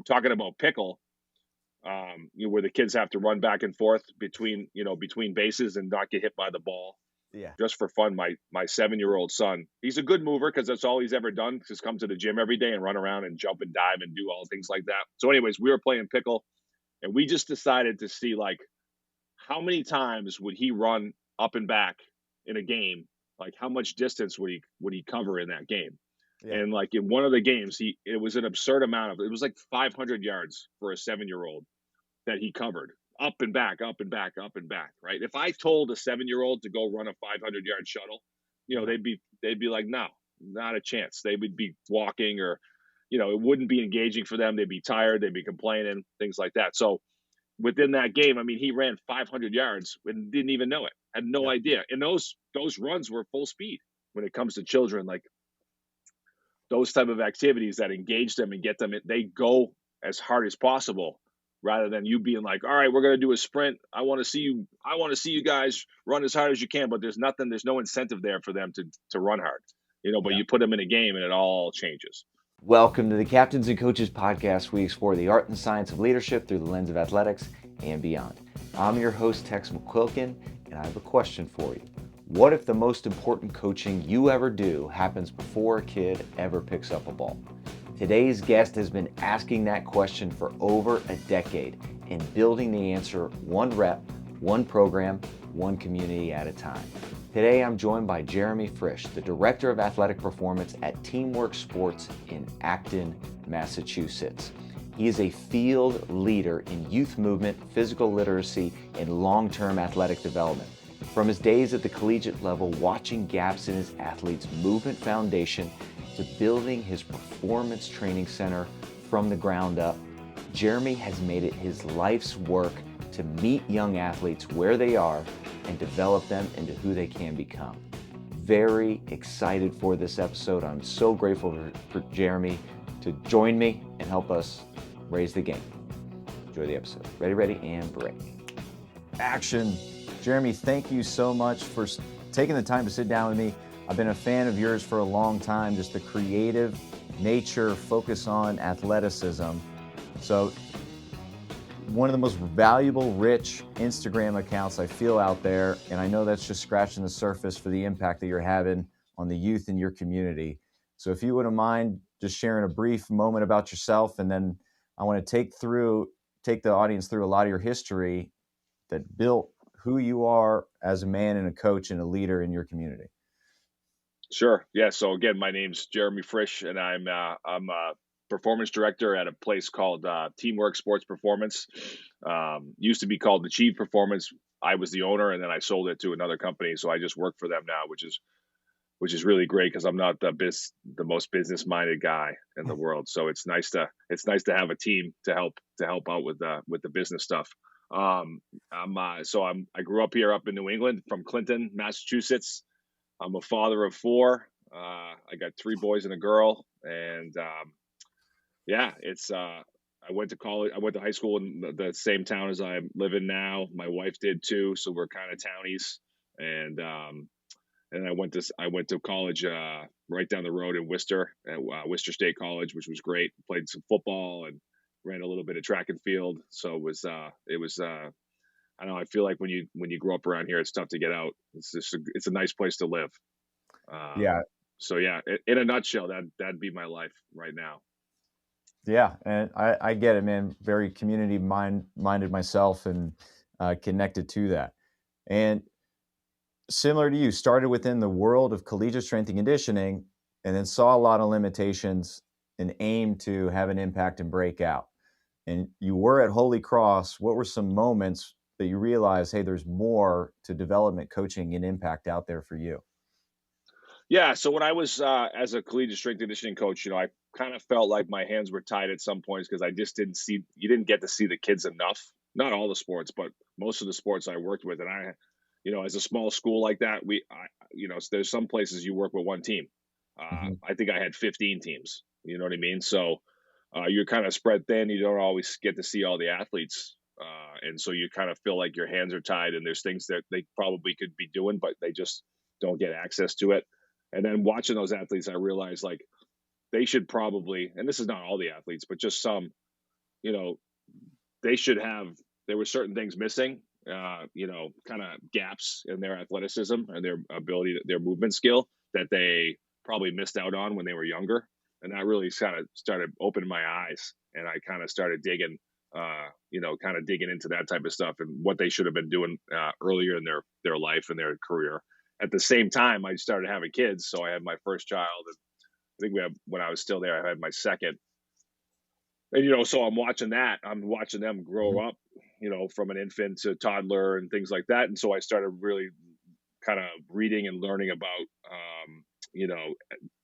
talking about pickle, where the kids have to run back and forth between bases and not get hit by the ball. Yeah. Just for fun, my 7-year-old son, he's a good mover because that's all he's ever done. Just come to the gym every day and run around and jump and dive and do all things like that. So, anyways, we were playing pickle, and we just decided to see like how many times would he run up and back in a game? Like how much distance would he cover in that game? Yeah. And like in one of the games, it was an absurd amount of it was like 500 yards for a 7-year-old that he covered up and back, up and back, up and back. Right? If I told a 7-year-old to go run a 500-yard shuttle, Yeah. they'd be like, no, not a chance. They would be walking or, it wouldn't be engaging for them. They'd be tired. They'd be complaining, things like that. So within that game, I mean, he ran 500 yards and didn't even know it, had no Yeah. idea. And those runs were full speed when it comes to children. Like those type of activities that engage them and get them, they go as hard as possible rather than you being like, all right, we're going to do a sprint. I want to see you guys run as hard as you can, but there's no incentive there for them to run hard, but Yeah. you put them in a game and it all changes. Welcome to the Captains and Coaches podcast. We explore the art and science of leadership through the lens of athletics and beyond. I'm your host, Tex McQuilkin, and I have a question for you. What if the most important coaching you ever do happens before a kid ever picks up a ball? Today's guest has been asking that question for over a decade and building the answer one rep, one program, one community at a time. Today, I'm joined by Jeremy Frisch, the Director of Athletic Performance at Teamwork Sports in Acton, Massachusetts. He is a field leader in youth movement, physical literacy, and long-term athletic development. From his days at the collegiate level, watching gaps in his athletes' movement foundation, to building his performance training center from the ground up, Jeremy has made it his life's work to meet young athletes where they are and develop them into who they can become. Very excited for this episode. I'm so grateful for Jeremy to join me and help us raise the game. Enjoy the episode. Ready, and break. Action. Jeremy, thank you so much for taking the time to sit down with me. I've been a fan of yours for a long time, just the creative nature, focus on athleticism. So one of the most valuable, rich Instagram accounts I feel out there, and I know that's just scratching the surface for the impact that you're having on the youth in your community. So if you wouldn't mind just sharing a brief moment about yourself, and then I want to take the audience through a lot of your history that built who you are as a man and a coach and a leader in your community. Sure. Yeah. So again, my name's Jeremy Frisch, and I'm a performance director at a place called Teamwork Sports Performance. Used to be called Achieve Performance. I was the owner, and then I sold it to another company. So I just work for them now, which is really great because I'm not the most business minded guy in the world. So it's nice to have a team to help out with the business stuff. I grew up here up in New England, from Clinton, Massachusetts. I'm a father of 4. I got 3 boys and a girl, and I went to college. I went to high school in the same town as I live in now. My wife did too, so we're kind of townies. And I went to college right down the road in Worcester at Worcester State College, which was great. Played some football and ran a little bit of track and field. So it was I don't know. I feel like when you grow up around here, it's tough to get out. It's a nice place to live. Yeah. So yeah, in a nutshell, that'd be my life right now. Yeah, and I get it, man. Very community minded myself, and connected to that. And similar to you, started within the world of collegiate strength and conditioning, and then saw a lot of limitations and aimed to have an impact and break out. And you were at Holy Cross. What were some moments that you realized, hey, there's more to development coaching and impact out there for you? Yeah. So when I was as a collegiate strength and conditioning coach, I kind of felt like my hands were tied at some points because you didn't get to see the kids enough. Not all the sports, but most of the sports I worked with. And as a small school like that, there's some places you work with one team. I think I had 15 teams. You know what I mean? So you're kind of spread thin. You don't always get to see all the athletes. And so you kind of feel like your hands are tied, and there's things that they probably could be doing, but they just don't get access to it. And then watching those athletes, I realized like they should probably, and this is not all the athletes, but just some, they should have, there were certain things missing, kind of gaps in their athleticism and their ability, their movement skill that they probably missed out on when they were younger. And that really kind of started opening my eyes. And I kind of started digging, kind of digging into that type of stuff and what they should have been doing earlier in their life and their career. At the same time, I started having kids. So I had my first child. And I think when I was still there, I had my second. And, so I'm watching them grow up, from an infant to toddler and things like that. And so I started really kind of reading and learning about, you know,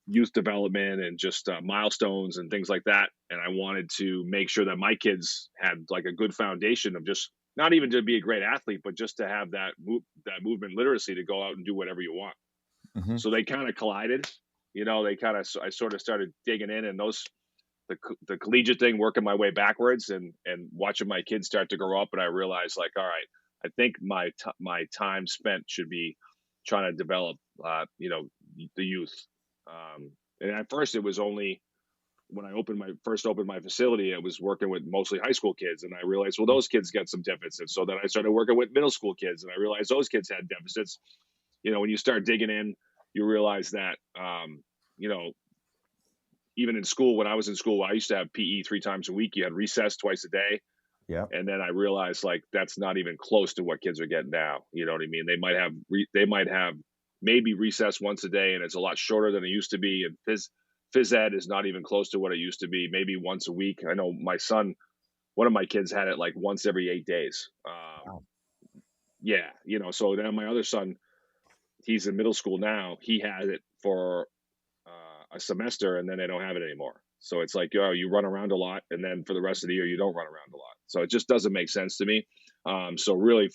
youth development and just milestones and things like that. And I wanted to make sure that my kids had like a good foundation of just not even to be a great athlete, but just to have that movement literacy to go out and do whatever you want. Mm-hmm. So they kind of collided. I sort of started digging in, and the collegiate thing, working my way backwards and watching my kids start to grow up. And I realized, like, all right, I think my time spent should be trying to develop, the youth. And at first it was only when I first opened my facility, I was working with mostly high school kids. And I realized, well, those kids got some deficits. So then I started working with middle school kids, and I realized those kids had deficits. When you start digging in, you realize that, even in school, when I was in school, I used to have PE 3 times a week. You had recess twice a day. Yeah. And then I realized, like, that's not even close to what kids are getting now. You know what I mean? They might have maybe recess once a day, and it's a lot shorter than it used to be. And phys ed is not even close to what it used to be. Maybe once a week. I know my son, one of my kids, had it like once every 8 days. Wow. Yeah, So then my other son, he's in middle school now. He had it for a semester, and then they don't have it anymore. So it's like, you run around a lot, and then for the rest of the year, you don't run around a lot. So it just doesn't make sense to me. So really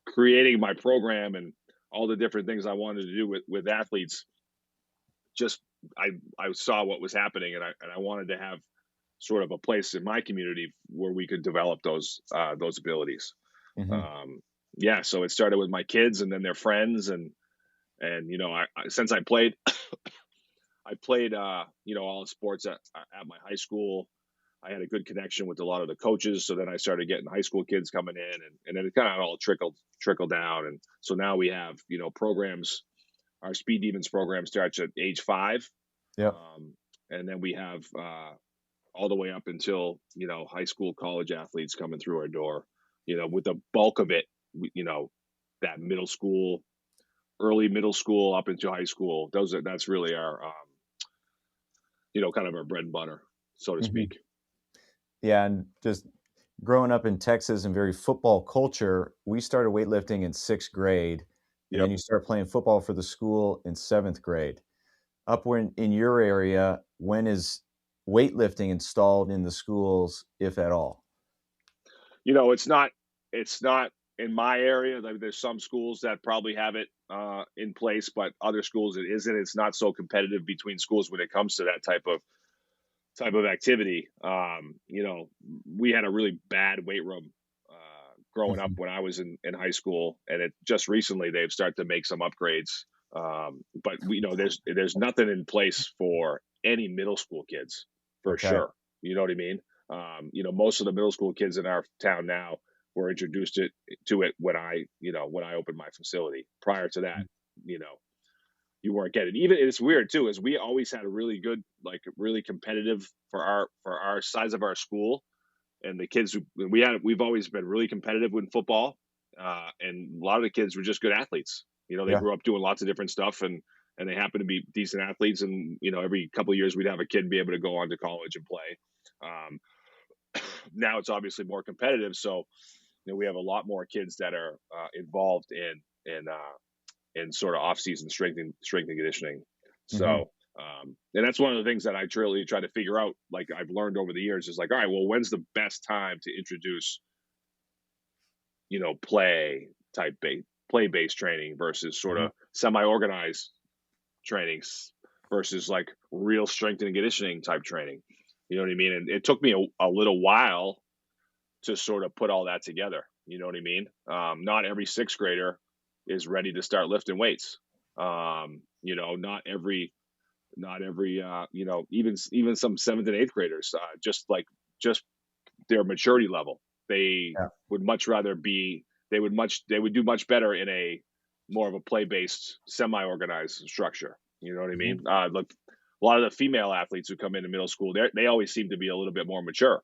creating my program and all the different things I wanted to do with athletes, just I saw what was happening, and I wanted to have sort of a place in my community where we could develop those abilities. Mm-hmm. Yeah, so it started with my kids and then their friends, and since I played all the sports at my high school. I had a good connection with a lot of the coaches. So then I started getting high school kids coming in, and then it kind of all trickled down. And so now we have, programs. Our Speed Demons program starts at age 5. Yep. And then we have all the way up until, high school, college athletes coming through our door, with the bulk of it, that middle school, early middle school up into high school. That's really our, kind of our bread and butter, so to Mm-hmm. speak. Yeah, and just growing up in Texas and very football culture, we started weightlifting in 6th grade, and then you start playing football for the school in 7th grade. Up in your area, when is weightlifting installed in the schools, if at all? It's not in my area. There's some schools that probably have it in place, but other schools it isn't. It's not so competitive between schools when it comes to that type of activity. We had a really bad weight room growing up when I was in high school, and it just recently they've started to make some upgrades. But there's nothing in place for any middle school kids for sure. You know what I mean? Most of the middle school kids in our town now were introduced to it when I opened my facility. Prior to that, you weren't getting. Even it's weird too, is we always had a really good, like really competitive for our size of our school, and the kids we've always been really competitive with football, and a lot of the kids were just good athletes. They grew up doing lots of different stuff, and they happen to be decent athletes. And every couple of years we'd have a kid be able to go on to college and play. Now it's obviously more competitive, so we have a lot more kids that are involved in sort of off-season strength and conditioning. So, and that's one of the things that I truly try to figure out. Like I've learned over the years is like, all right, well, when's the best time to introduce, play-based training versus sort of semi-organized trainings versus like real strength and conditioning type training. You know what I mean? And it took me a little while to sort of put all that together. You know what I mean? Not every 6th grader is ready to start lifting weights. Not every, even some 7th and 8th graders, just their maturity level. They Yeah. would much rather be they would do much better in a more of a play-based, semi-organized structure. You know what I Hmm. mean? Look, a lot of the female athletes who come into middle school, they always seem to be a little bit more mature.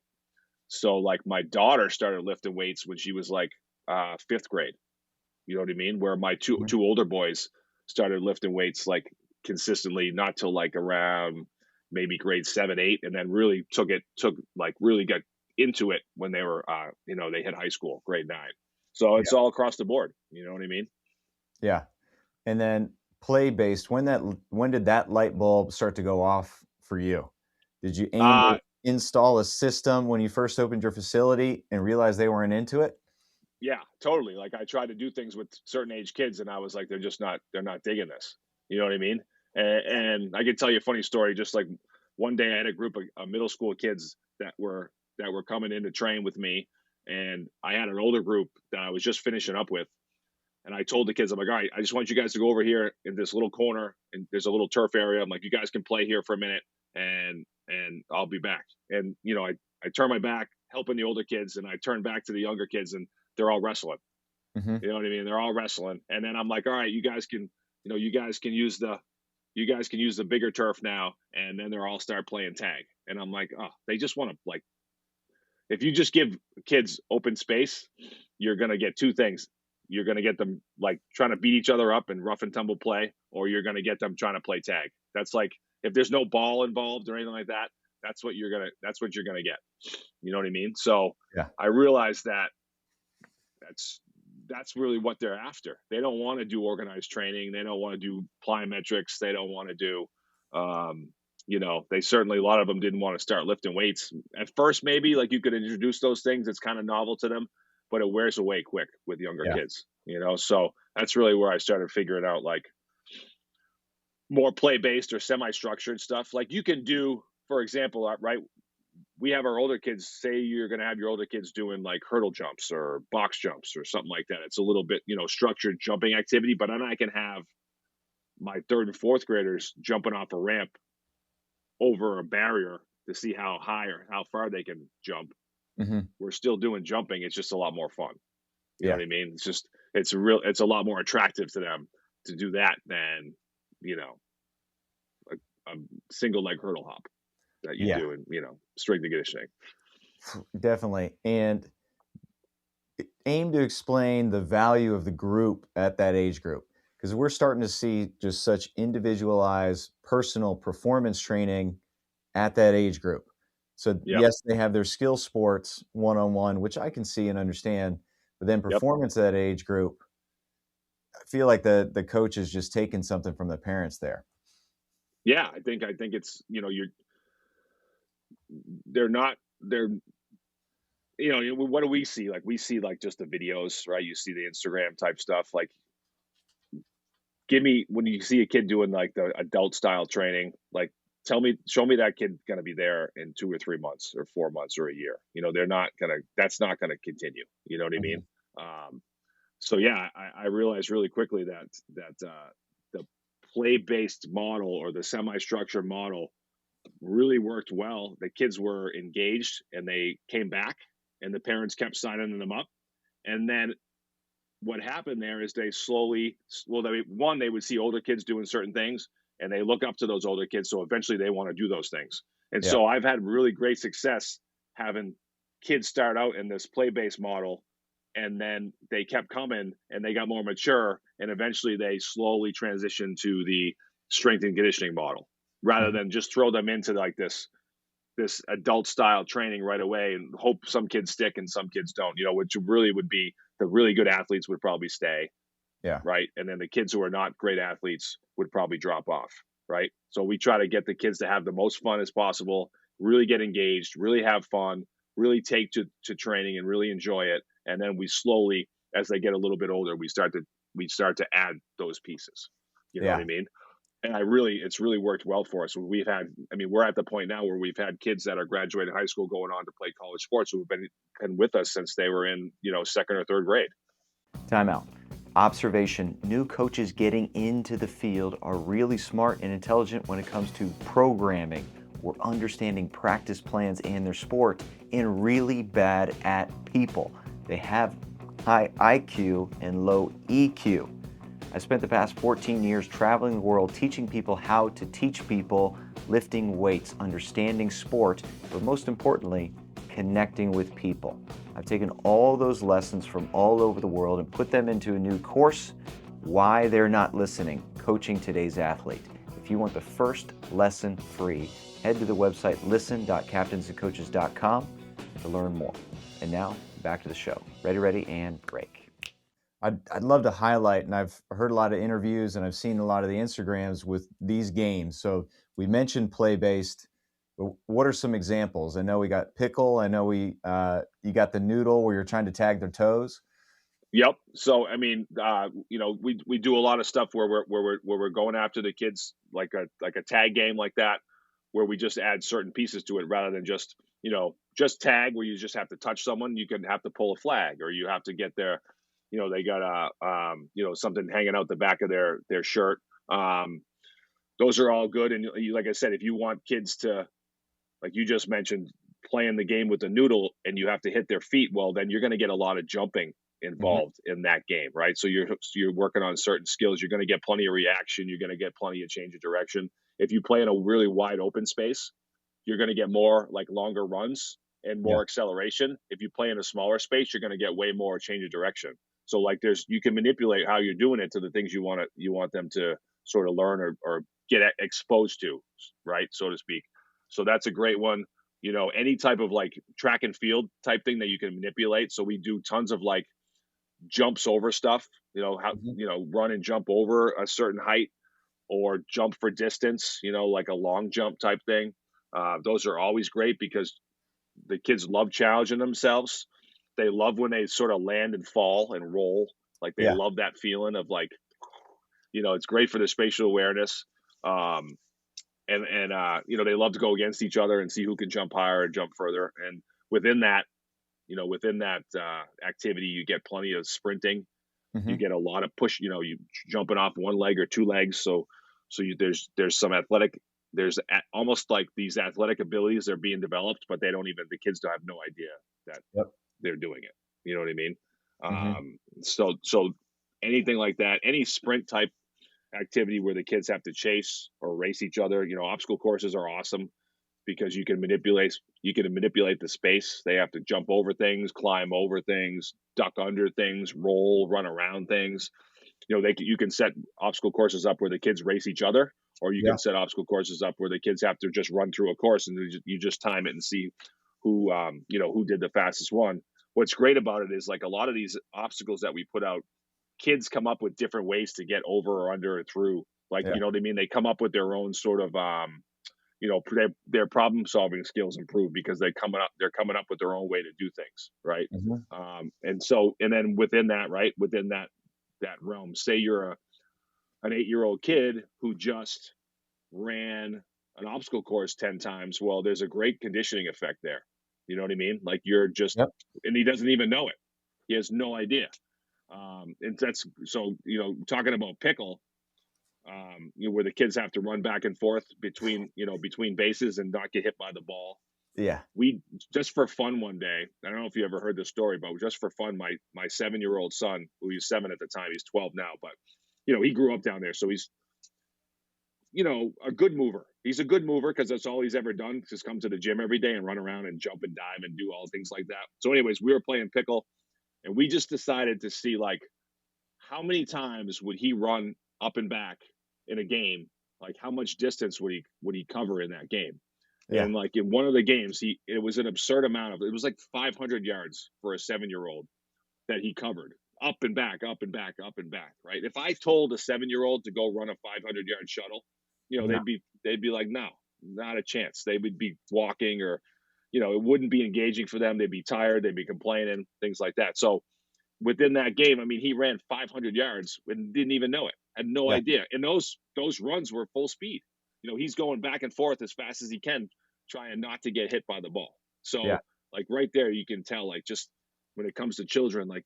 So like my daughter started lifting weights when she was like fifth grade. You know what I mean? Where my Hmm. two older boys started lifting weights like consistently, not till like around maybe grade 7, 8, and then really took like really got into it when they were they hit high school, grade 9. So it's Yeah. all across the board. You know what I mean? Yeah. And then play based, when did that light bulb start to go off for you? Did you aim Uh to install a system when you first opened your facility and realize they weren't into it? Yeah, totally. Like I tried to do things with certain age kids, and I was like, they're not digging this. You know what I mean? And I could tell you a funny story. Just like one day, I had a group of middle school kids that were coming in to train with me, and I had an older group that I was just finishing up with. And I told the kids, I'm like, all right, I just want you guys to go over here in this little corner, and there's a little turf area. I'm like, you guys can play here for a minute, and I'll be back. And I turn my back helping the older kids, and I turn back to the younger kids, and they're all wrestling. Hmm. You know what I mean? They're all wrestling. And then I'm like, all right, you guys can use the bigger turf now. And then they're all start playing tag. And I'm like, oh, they just want to like, if you just give kids open space, you're going to get two things. You're going to get them like trying to beat each other up and rough and tumble play, or you're going to get them trying to play tag. That's like, if there's no ball involved or anything like that, that's what you're going to get. You know what I mean? So Yeah. I realized that that's that's really what they're after. They don't want to do organized training. They don't want to do plyometrics. They don't want to do, they certainly, a lot of them didn't want to start lifting weights at first. Maybe like you could introduce those things. It's kind of novel to them, but it wears away quick with younger Yeah. kids. So that's really where I started figuring out like more play based or semi structured stuff. Like you can do, for example, right? We have our older kids, say you're going to have your older kids doing like hurdle jumps or box jumps or something like that. It's a little bit, structured jumping activity, but then I can have my third and fourth graders jumping off a ramp over a barrier to see how high or how far they can jump. Hmm. We're still doing jumping. It's just a lot more fun. You know Yeah. what I mean? It's a lot more attractive to them to do that than, you know, a single leg hurdle hop that you Yeah. do in, strength and conditioning. Definitely. And aim to explain the value of the group at that age group, because we're starting to see just such individualized personal performance training at that age group. So Yep. yes, they have their skill sports one-on-one, which I can see and understand, but then Yep. performance at that age group, I feel like the coach is just taking something from the parents there. Yeah. I think it's, they're not, they're, what do we see? Like we see like just the videos, right? You see the Instagram type stuff. Like give me, when you see a kid doing like the adult style training, like show me that kid going to be there in 2 or 3 months or 4 months or a year. That's not going to continue. You know what I mean? Mhm. Um, so yeah, I realized really quickly that the play based model or the semi structured model really worked well. The kids were engaged and they came back, and the parents kept signing them up. And then what happened there is they slowly, well, they would see older kids doing certain things, and they look up to those older kids. So eventually they want to do those things. And Yeah. so I've had really great success having kids start out in this play based model, and then they kept coming and they got more mature, and eventually they slowly transitioned to the strength and conditioning model rather Mhm. than just throw them into like this adult style training right away and hope some kids stick and some kids don't, which really would be the really good athletes would probably stay, Yeah. right? And then the kids who are not great athletes would probably drop off, right? So we try to get the kids to have the most fun as possible, really get engaged, really have fun, really take to training and really enjoy it. And then we slowly, as they get a little bit older, we start to add those pieces. You know what Yeah. I mean? And it's really worked well for us. We're at the point now where we've had kids that are graduating high school going on to play college sports who've been with us since they were in, second or third grade. Timeout. Observation: new coaches getting into the field are really smart and intelligent when it comes to programming were understanding practice plans and their sport and really bad at people. They have high IQ and low EQ. I spent the past 14 years traveling the world teaching people how to teach people, lifting weights, understanding sport, but most importantly, connecting with people. I've taken all those lessons from all over the world and put them into a new course, Why They're Not Listening, Coaching Today's Athlete. If you want the first lesson free, head to the website listen.captainsandcoaches.com to learn more. And now, back to the show. Ready, and break. I'd love to highlight, and I've heard a lot of interviews and I've seen a lot of the Instagrams with these games. So we mentioned play-based. What are some examples? I know we got pickle. I know you got the noodle where you're trying to tag their toes. Yep. So I mean, we do a lot of stuff where we're going after the kids like a tag game like that, where we just add certain pieces to it rather than just tag where you just have to touch someone. You can have to pull a flag, or you have to get their, they got something hanging out the back of their shirt. Those are all good. And like I said, if you want kids to, like you just mentioned, playing the game with the noodle and you have to hit their feet, well, then you're going to get a lot of jumping involved in that game, right? So you're working on certain skills. You're going to get plenty of reaction. You're going to get plenty of change of direction. If you play in a really wide open space, you're going to get more like longer runs and more acceleration. If you play in a smaller space, you're going to get way more change of direction. So like you can manipulate how you're doing it to the things you want them to sort of learn or get exposed to, right? So to speak. So that's a great one. Any type of like track and field type thing that you can manipulate. So we do tons of like jumps over stuff, run and jump over a certain height, or jump for distance, like a long jump type thing. Those are always great because the kids love challenging themselves. They love when they sort of land and fall and roll. Like they love that feeling of like, it's great for their spatial awareness. And they love to go against each other and see who can jump higher and jump further. And within that activity, you get plenty of sprinting. You get a lot of push. You jumping off one leg or two legs. So there's some athletic. There's almost like these athletic abilities are being developed, but the kids don't have no idea that they're doing it. You know what I mean? So anything like that, any sprint type activity where the kids have to chase or race each other. Obstacle courses are awesome because you can manipulate the space. They have to jump over things, climb over things, duck under things, roll, run around things. You can set obstacle courses up where the kids race each other, or you can set obstacle courses up where the kids have to just run through a course and you just time it and see who did the fastest one. What's great about it is like a lot of these obstacles that we put out, kids come up with different ways to get over or under or through. Like, you know what I mean? They come up with their own sort of, their problem solving skills improve because they're coming up with their own way to do things. Right. And then within that, right, within that realm, say you're an 8-year-old kid who just ran an obstacle course 10 times. Well, there's a great conditioning effect there. You know what I mean? Like you're just, and he doesn't even know it. He has no idea. And that's so, talking about pickle, where the kids have to run back and forth between bases and not get hit by the ball. Yeah. We just for fun one day, I don't know if you ever heard this story, but just for fun, my 7-year-old son, who was 7 at the time, he's 12 now, but he grew up down there. So he's, a good mover. He's a good mover because that's all he's ever done. Just come to the gym every day and run around and jump and dive and do all things like that. So anyways, we were playing pickle. And we just decided to see like how many times would he run up and back in a game? Like how much distance would he cover in that game? Yeah. And like in one of the games, it was an absurd amount it was like 500 yards for a 7-year-old that he covered up and back, up and back, up and back. Right. If I told a 7-year-old to go run a 500-yard shuttle, they'd be like, no, not a chance. They would be walking or it wouldn't be engaging for them. They'd be tired. They'd be complaining, things like that. So within that game, I mean, he ran 500 yards and didn't even know it, had no idea. And those runs were full speed. He's going back and forth as fast as he can, trying not to get hit by the ball. So like right there, you can tell, like just when it comes to children, like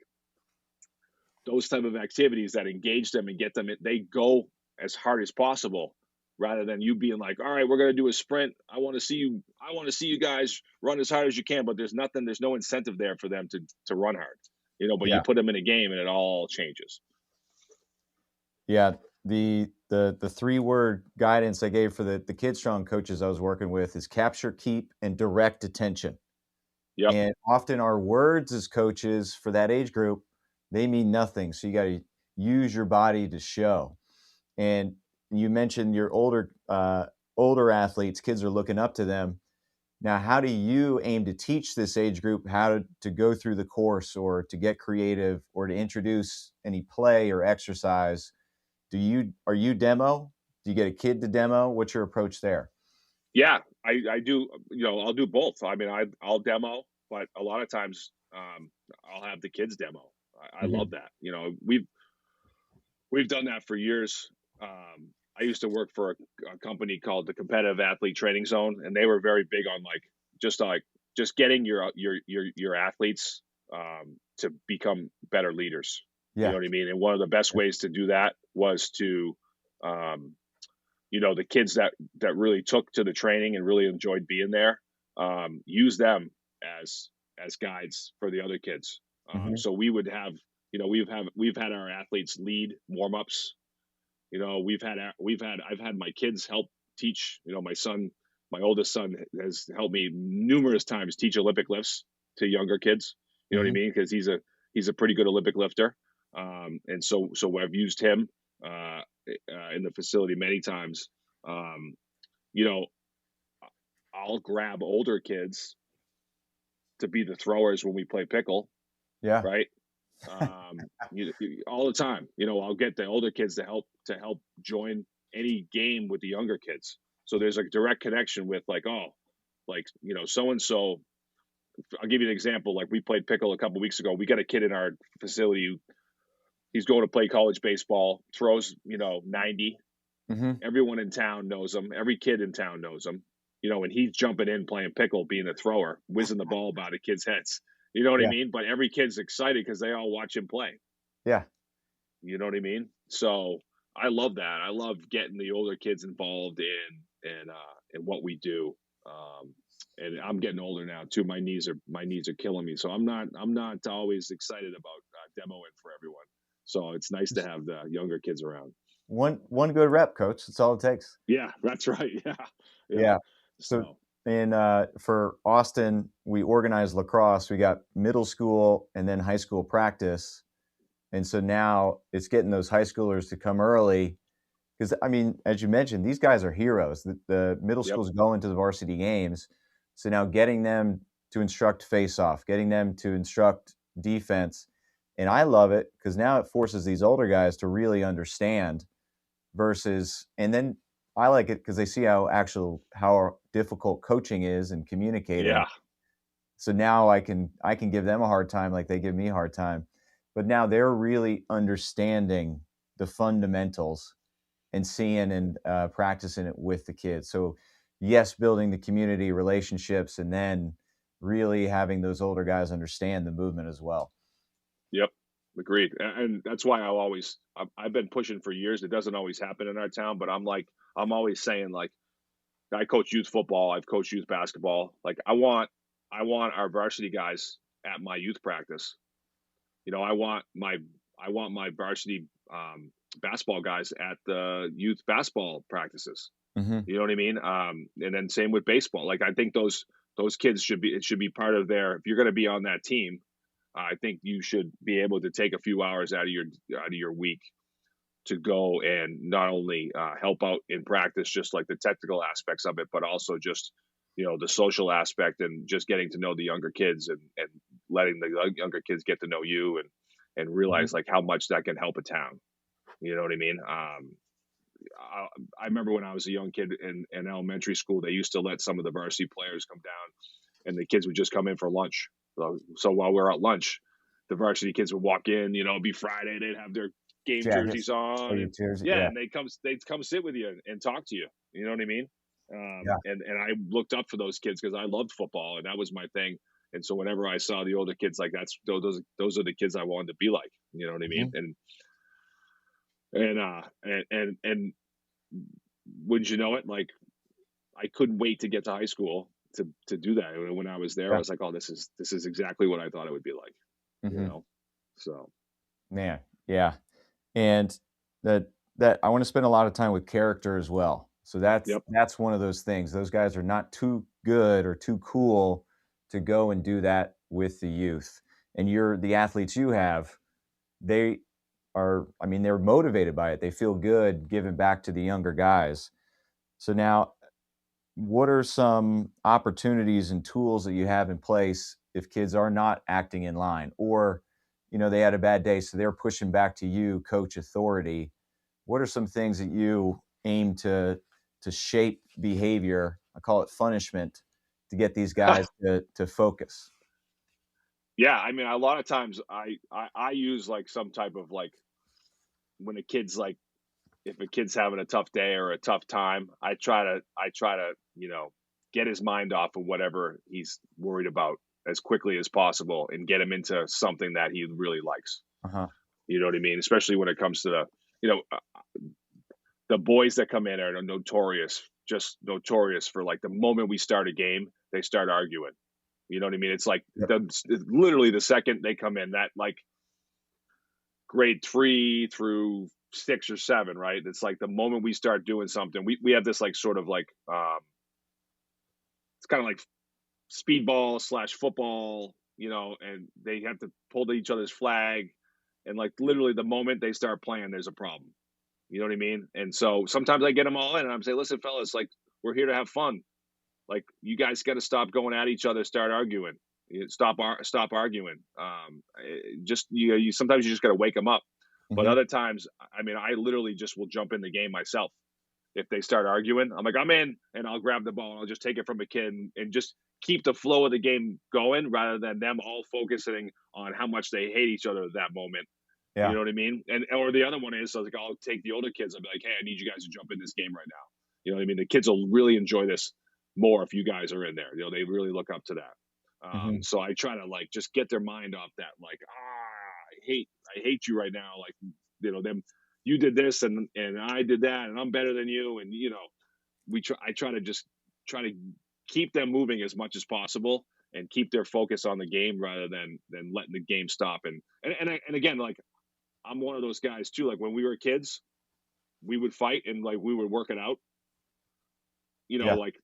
those type of activities that engage them and get them, they go as hard as possible rather than you being like, all right, we're going to do a sprint. I want to see you guys run as hard as you can, but there's no incentive there for them to run hard, but you Yeah. put them in a game and it all changes. Yeah. The 3-word guidance I gave for the Kid Strong coaches I was working with is capture, keep, and direct attention. Yep. And often our words as coaches for that age group, they mean nothing. So you got to use your body to show. And you mentioned your older athletes, kids are looking up to them. Now, how do you aim to teach this age group how to go through the course, or to get creative, or to introduce any play or exercise? Are you demo? Do you get a kid to demo? What's your approach there? Yeah, I do. I'll do both. I mean, I'll demo, but a lot of times I'll have the kids demo. I Mm-hmm. love that. We've done that for years. I used to work for a company called the Competitive Athlete Training Zone, and they were very big on just getting your athletes to become better leaders. You Yeah. know what I mean? And one of the best ways to do that was to um, the kids that really took to the training and really enjoyed being there, use them as guides for the other kids. Mm-hmm. So we would have, we've had our athletes lead warm-ups. I've had my kids help teach. My oldest son has helped me numerous times teach Olympic lifts to younger kids. You know what I Mm-hmm. mean? Because he's a pretty good Olympic lifter. And so I've used him in the facility many times. Um, you know, I'll grab older kids to be the throwers when we play pickle, Yeah. right? All the time. I'll get the older kids to help join any game with the younger kids. So there's a direct connection with so and so. I'll give you an example. Like we played pickle a couple weeks ago. We got a kid in our facility. He's going to play college baseball. Throws 90. Mm-hmm. Everyone in town knows him. Every kid in town knows him. And he's jumping in playing pickle, being a thrower, whizzing the ball about a kid's heads. You know what I Yeah. mean? But every kid's excited because they all watch him play. Yeah. You know what I mean? So I love that. I love getting the older kids involved in what we do. And I'm getting older now too. My knees are killing me. So I'm not always excited about demoing for everyone. So it's nice to have the younger kids around. One good rep, coach. That's all it takes. Yeah, that's right. Yeah, yeah. Yeah. So So for Austin, we organized lacrosse. We got middle school and then high school practice. And so now it's getting those high schoolers to come early, because I mean, as you mentioned, these guys are heroes. The middle yep, schools go into the varsity games. So now getting them to instruct face-off, getting them to instruct defense. And I love it because now it forces these older guys to really understand and then I like it because they see how difficult coaching is and communicating. yeah, So now I can give them a hard time like they give me a hard time. But now they're really understanding the fundamentals and seeing and practicing it with the kids. So yes, building the community relationships, and then really having those older guys understand the movement as well. yep. Agreed. And that's why I've been pushing for years. It doesn't always happen in our town, but I'm always saying, like, I coach youth football. I've coached youth basketball. Like I want our varsity guys at my youth practice. I want my varsity basketball guys at the youth basketball practices. Mm-hmm. You know what I mean? And then same with baseball. Like I think those kids should be part of their. If you're going to be on that team, I think you should be able to take a few hours out of your week to go and not only help out in practice, just like the technical aspects of it, but also just the social aspect and just getting to know the younger kids and letting the younger kids get to know you and Mm-hmm. realize like how much that can help a town. You know what I mean? I remember when I was a young kid in elementary school, they used to let some of the varsity players come down, and the kids would just come in for lunch. So while we're at lunch, the varsity kids would walk in. It'd be Friday. They'd have their game jerseys Jackets, on, and yeah, yeah, and they'd come sit with you and talk to you. You know what I mean? yeah. And I looked up for those kids because I loved football and that was my thing. And so whenever I saw the older kids, like those are the kids I wanted to be like. You know what I mean? Mm-hmm. And wouldn't you know it, like I couldn't wait to get to high school to do that. When I was there, I Yeah. was like, oh, this is exactly what I thought it would be like, you Hmm. know. So Man, yeah. And that I want to spend a lot of time with character as well. So yep. that's one of those things. Those guys are not too good or too cool to go and do that with the youth. And you're the athletes you have, they are, I mean, they're motivated by it. They feel good giving back to the younger guys. So now, what are some opportunities and tools that you have in place if kids are not acting in line, or they had a bad day, so they're pushing back to you, coach authority? What are some things that you aim to shape behavior? I call it punishment, to get these guys to focus. Yeah, I mean, a lot of times I use like some type of like when a kid's like if a kid's having a tough day or a tough time, I try to get his mind off of whatever he's worried about as quickly as possible and get him into something that he really likes. Uh-huh. You know what I mean? Especially when it comes to the boys that come in are notorious, just notorious for like the moment we start a game, they start arguing. You know what I mean? It's like Yep. literally the second they come in, that like grade 3 through 6 or 7, right? It's like the moment we start doing something, we have this like sort of like it's kind of like speedball slash football, and they have to pull to each other's flag, and like literally the moment they start playing, there's a problem. You know what I mean? And so sometimes I get them all in, and I'm saying, listen, fellas, like we're here to have fun. Like you guys got to stop going at each other, start arguing. Stop arguing. Just you sometimes you just got to wake them up. But Hmm. other times, I mean, I literally just will jump in the game myself. If they start arguing, I'm like, I'm in, and I'll grab the ball and I'll just take it from a kid and just keep the flow of the game going rather than them all focusing on how much they hate each other at that moment. You Yeah. know what I mean? And or the other one is so like I'll take the older kids. I'll be like, hey, I need you guys to jump in this game right now. You know what I mean? The kids will really enjoy this more if you guys are in there. They really look up to that. Hmm. So I try to like just get their mind off that like I hate you right now, like them, you did this and I did that and I'm better than you, and I try to just try to keep them moving as much as possible and keep their focus on the game rather than letting the game stop. And again, like I'm one of those guys too. Like when we were kids, we would fight and like we would work it out. Yeah. Like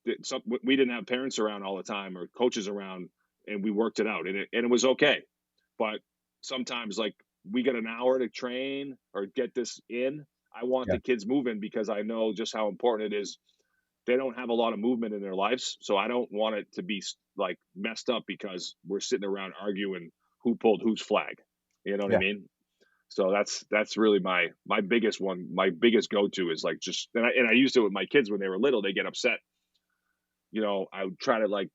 we didn't have parents around all the time or coaches around, and we worked it out, and it was okay. But sometimes, like we got an hour to train or get this in. I want Yeah. the kids moving because I know just how important it is. They don't have a lot of movement in their lives, so I don't want it to be like messed up because we're sitting around arguing who pulled whose flag. You know what I Yeah. mean? So that's really my biggest one. My biggest go to is like just and I used it with my kids when they were little. They get upset. I would try to like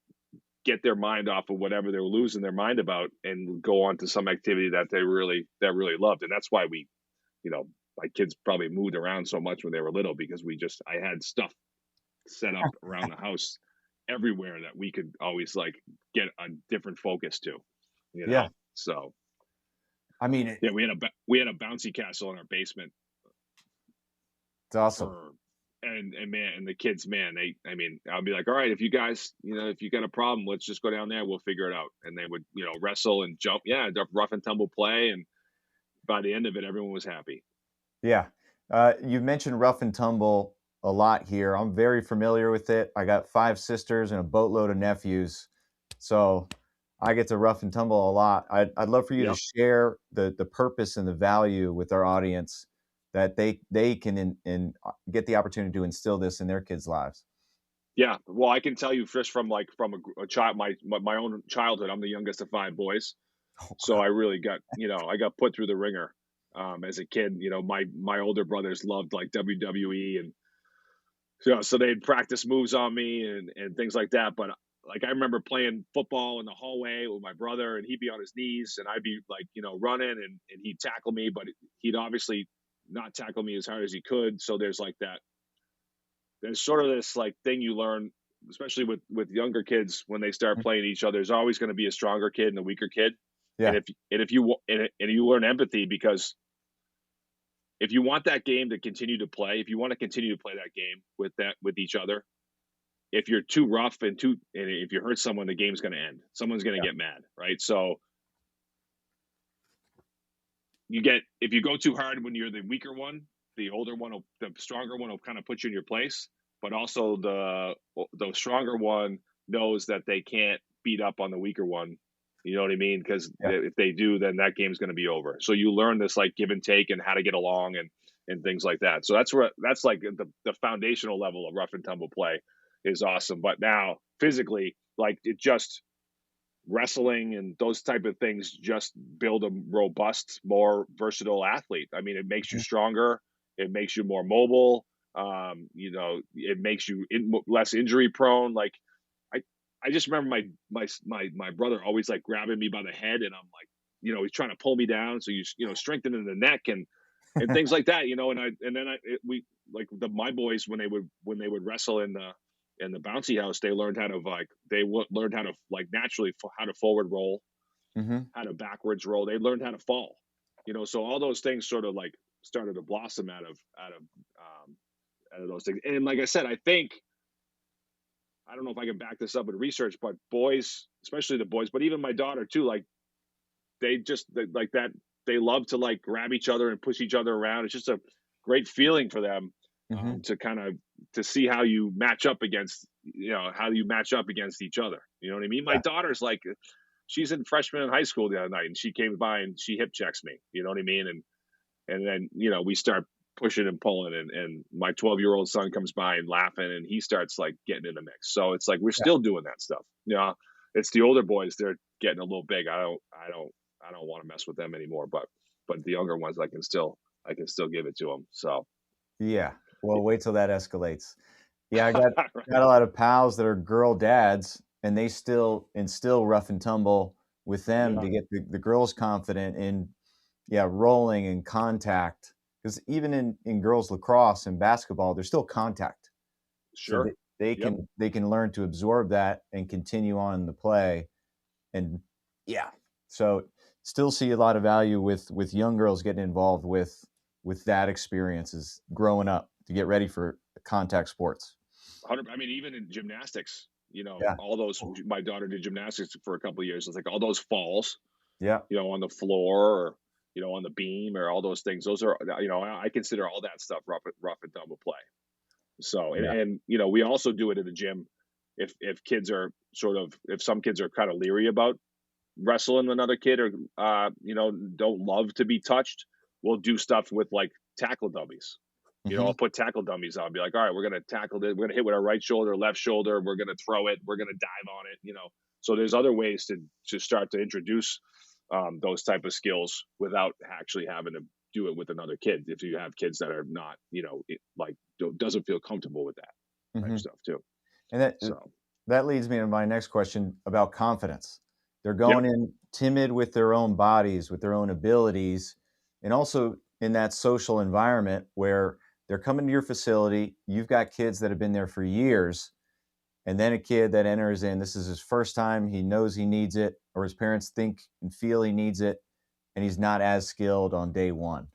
get their mind off of whatever they're losing their mind about and go on to some activity that really loved. And that's why my kids probably moved around so much when they were little because I had stuff set up around the house everywhere that we could always like get a different focus to, Yeah. So I mean, yeah, we had a bouncy castle in our basement it's awesome. for and man, and the kids, man, I mean, I'll be like, all right, if you guys, if you got a problem, let's just go down there, we'll figure it out. And they would, wrestle and jump, yeah, rough and tumble play, and by the end of it, everyone was happy. Yeah. You've mentioned rough and tumble a lot here. I'm very familiar with it. I got 5 sisters and a boatload of nephews. So I get to rough and tumble a lot. I'd love for you to Yep. share the purpose and the value with our audience that they can get the opportunity to instill this in their kids' lives. Yeah, well, I can tell you, Frisch, from a child, my own childhood. I'm the youngest of 5 boys, so I really got, I got put through the ringer as a kid. My older brothers loved like WWE, and so they'd practice moves on me and things like that. But like I remember playing football in the hallway with my brother, and he'd be on his knees, and I'd be like, running, and he'd tackle me, but he'd obviously not tackle me as hard as he could. So there's sort of this like thing you learn, especially with younger kids when they start playing each other. There's always going to be a stronger kid and a weaker kid, and Yeah. if you learn empathy because if you want that game to continue to play, if you want to continue to play that game with each other, if you're too rough and if you hurt someone, the game's going to end. Someone's going to get mad, right? So if you go too hard when you're the weaker one, the older one, the stronger one will kind of put you in your place. But also the stronger one knows that they can't beat up on the weaker one. You know what I mean? Because if they do, then that game's going to be over. So you learn this like give and take and how to get along and things like that. So that's like the foundational level of rough and tumble play is awesome. But now physically, like it just wrestling and those type of things just build a robust, more versatile athlete. I mean, it makes you stronger. It makes you more mobile. It makes you less injury prone. Like I just remember my brother always like grabbing me by the head, and I'm like, he's trying to pull me down. So strengthening the neck and things like that, we like my boys when they would wrestle in the bouncy house, they learned how to learned how to naturally how to forward roll, how to backwards roll. They learned how to fall, so all those things sort of like started to blossom out of those things. And like I said, I don't know if I can back this up with research, but boys, especially the boys, but even my daughter too, like they like that. They love to like grab each other and push each other around. It's just a great feeling for them to kind of to see how you match up against each other. You know what I mean? My daughter's like, she's in freshman in high school the other night, and she came by and she hip checks me. You know what I mean? And then we start pushing and pulling, and my 12-year-old son comes by and laughing, and he starts like getting in the mix. So it's like we're still doing that stuff. It's the older boys, they're getting a little big. I don't want to mess with them anymore, but the younger ones I can still give it to them. So well, wait till that escalates. I got a lot of pals that are girl dads, and they still instill rough and tumble with them to get the girls confident in rolling and contact. Because even in girls lacrosse and basketball, there's still contact. Sure. So they can learn to absorb that and continue on in the play. And so still see a lot of value with young girls getting involved with that experiences growing up to get ready for contact sports. I mean, even in gymnastics, all those. My daughter did gymnastics for a couple of years. It's like all those falls, on the floor or on the beam or all those things. Those are I consider all that stuff rough and tumble play. So and we also do it in the gym if kids are if some kids are kind of leery about wrestling another kid or don't love to be touched, we'll do stuff with like tackle dummies. I'll put tackle dummies on, be like, all right, we're going to tackle this. We're going to hit with our right shoulder, left shoulder. We're going to throw it. We're going to dive on it. So there's other ways to start to introduce those type of skills without actually having to do it with another kid. If you have kids that are not, doesn't feel comfortable with that type of stuff too. And that leads me to my next question about confidence. They're going in timid with their own bodies, with their own abilities, and also in that social environment where they're coming to your facility. You've got kids that have been there for years, and then a kid that enters in, this is his first time, he knows he needs it, or his parents think and feel he needs it, and he's not as skilled on day one.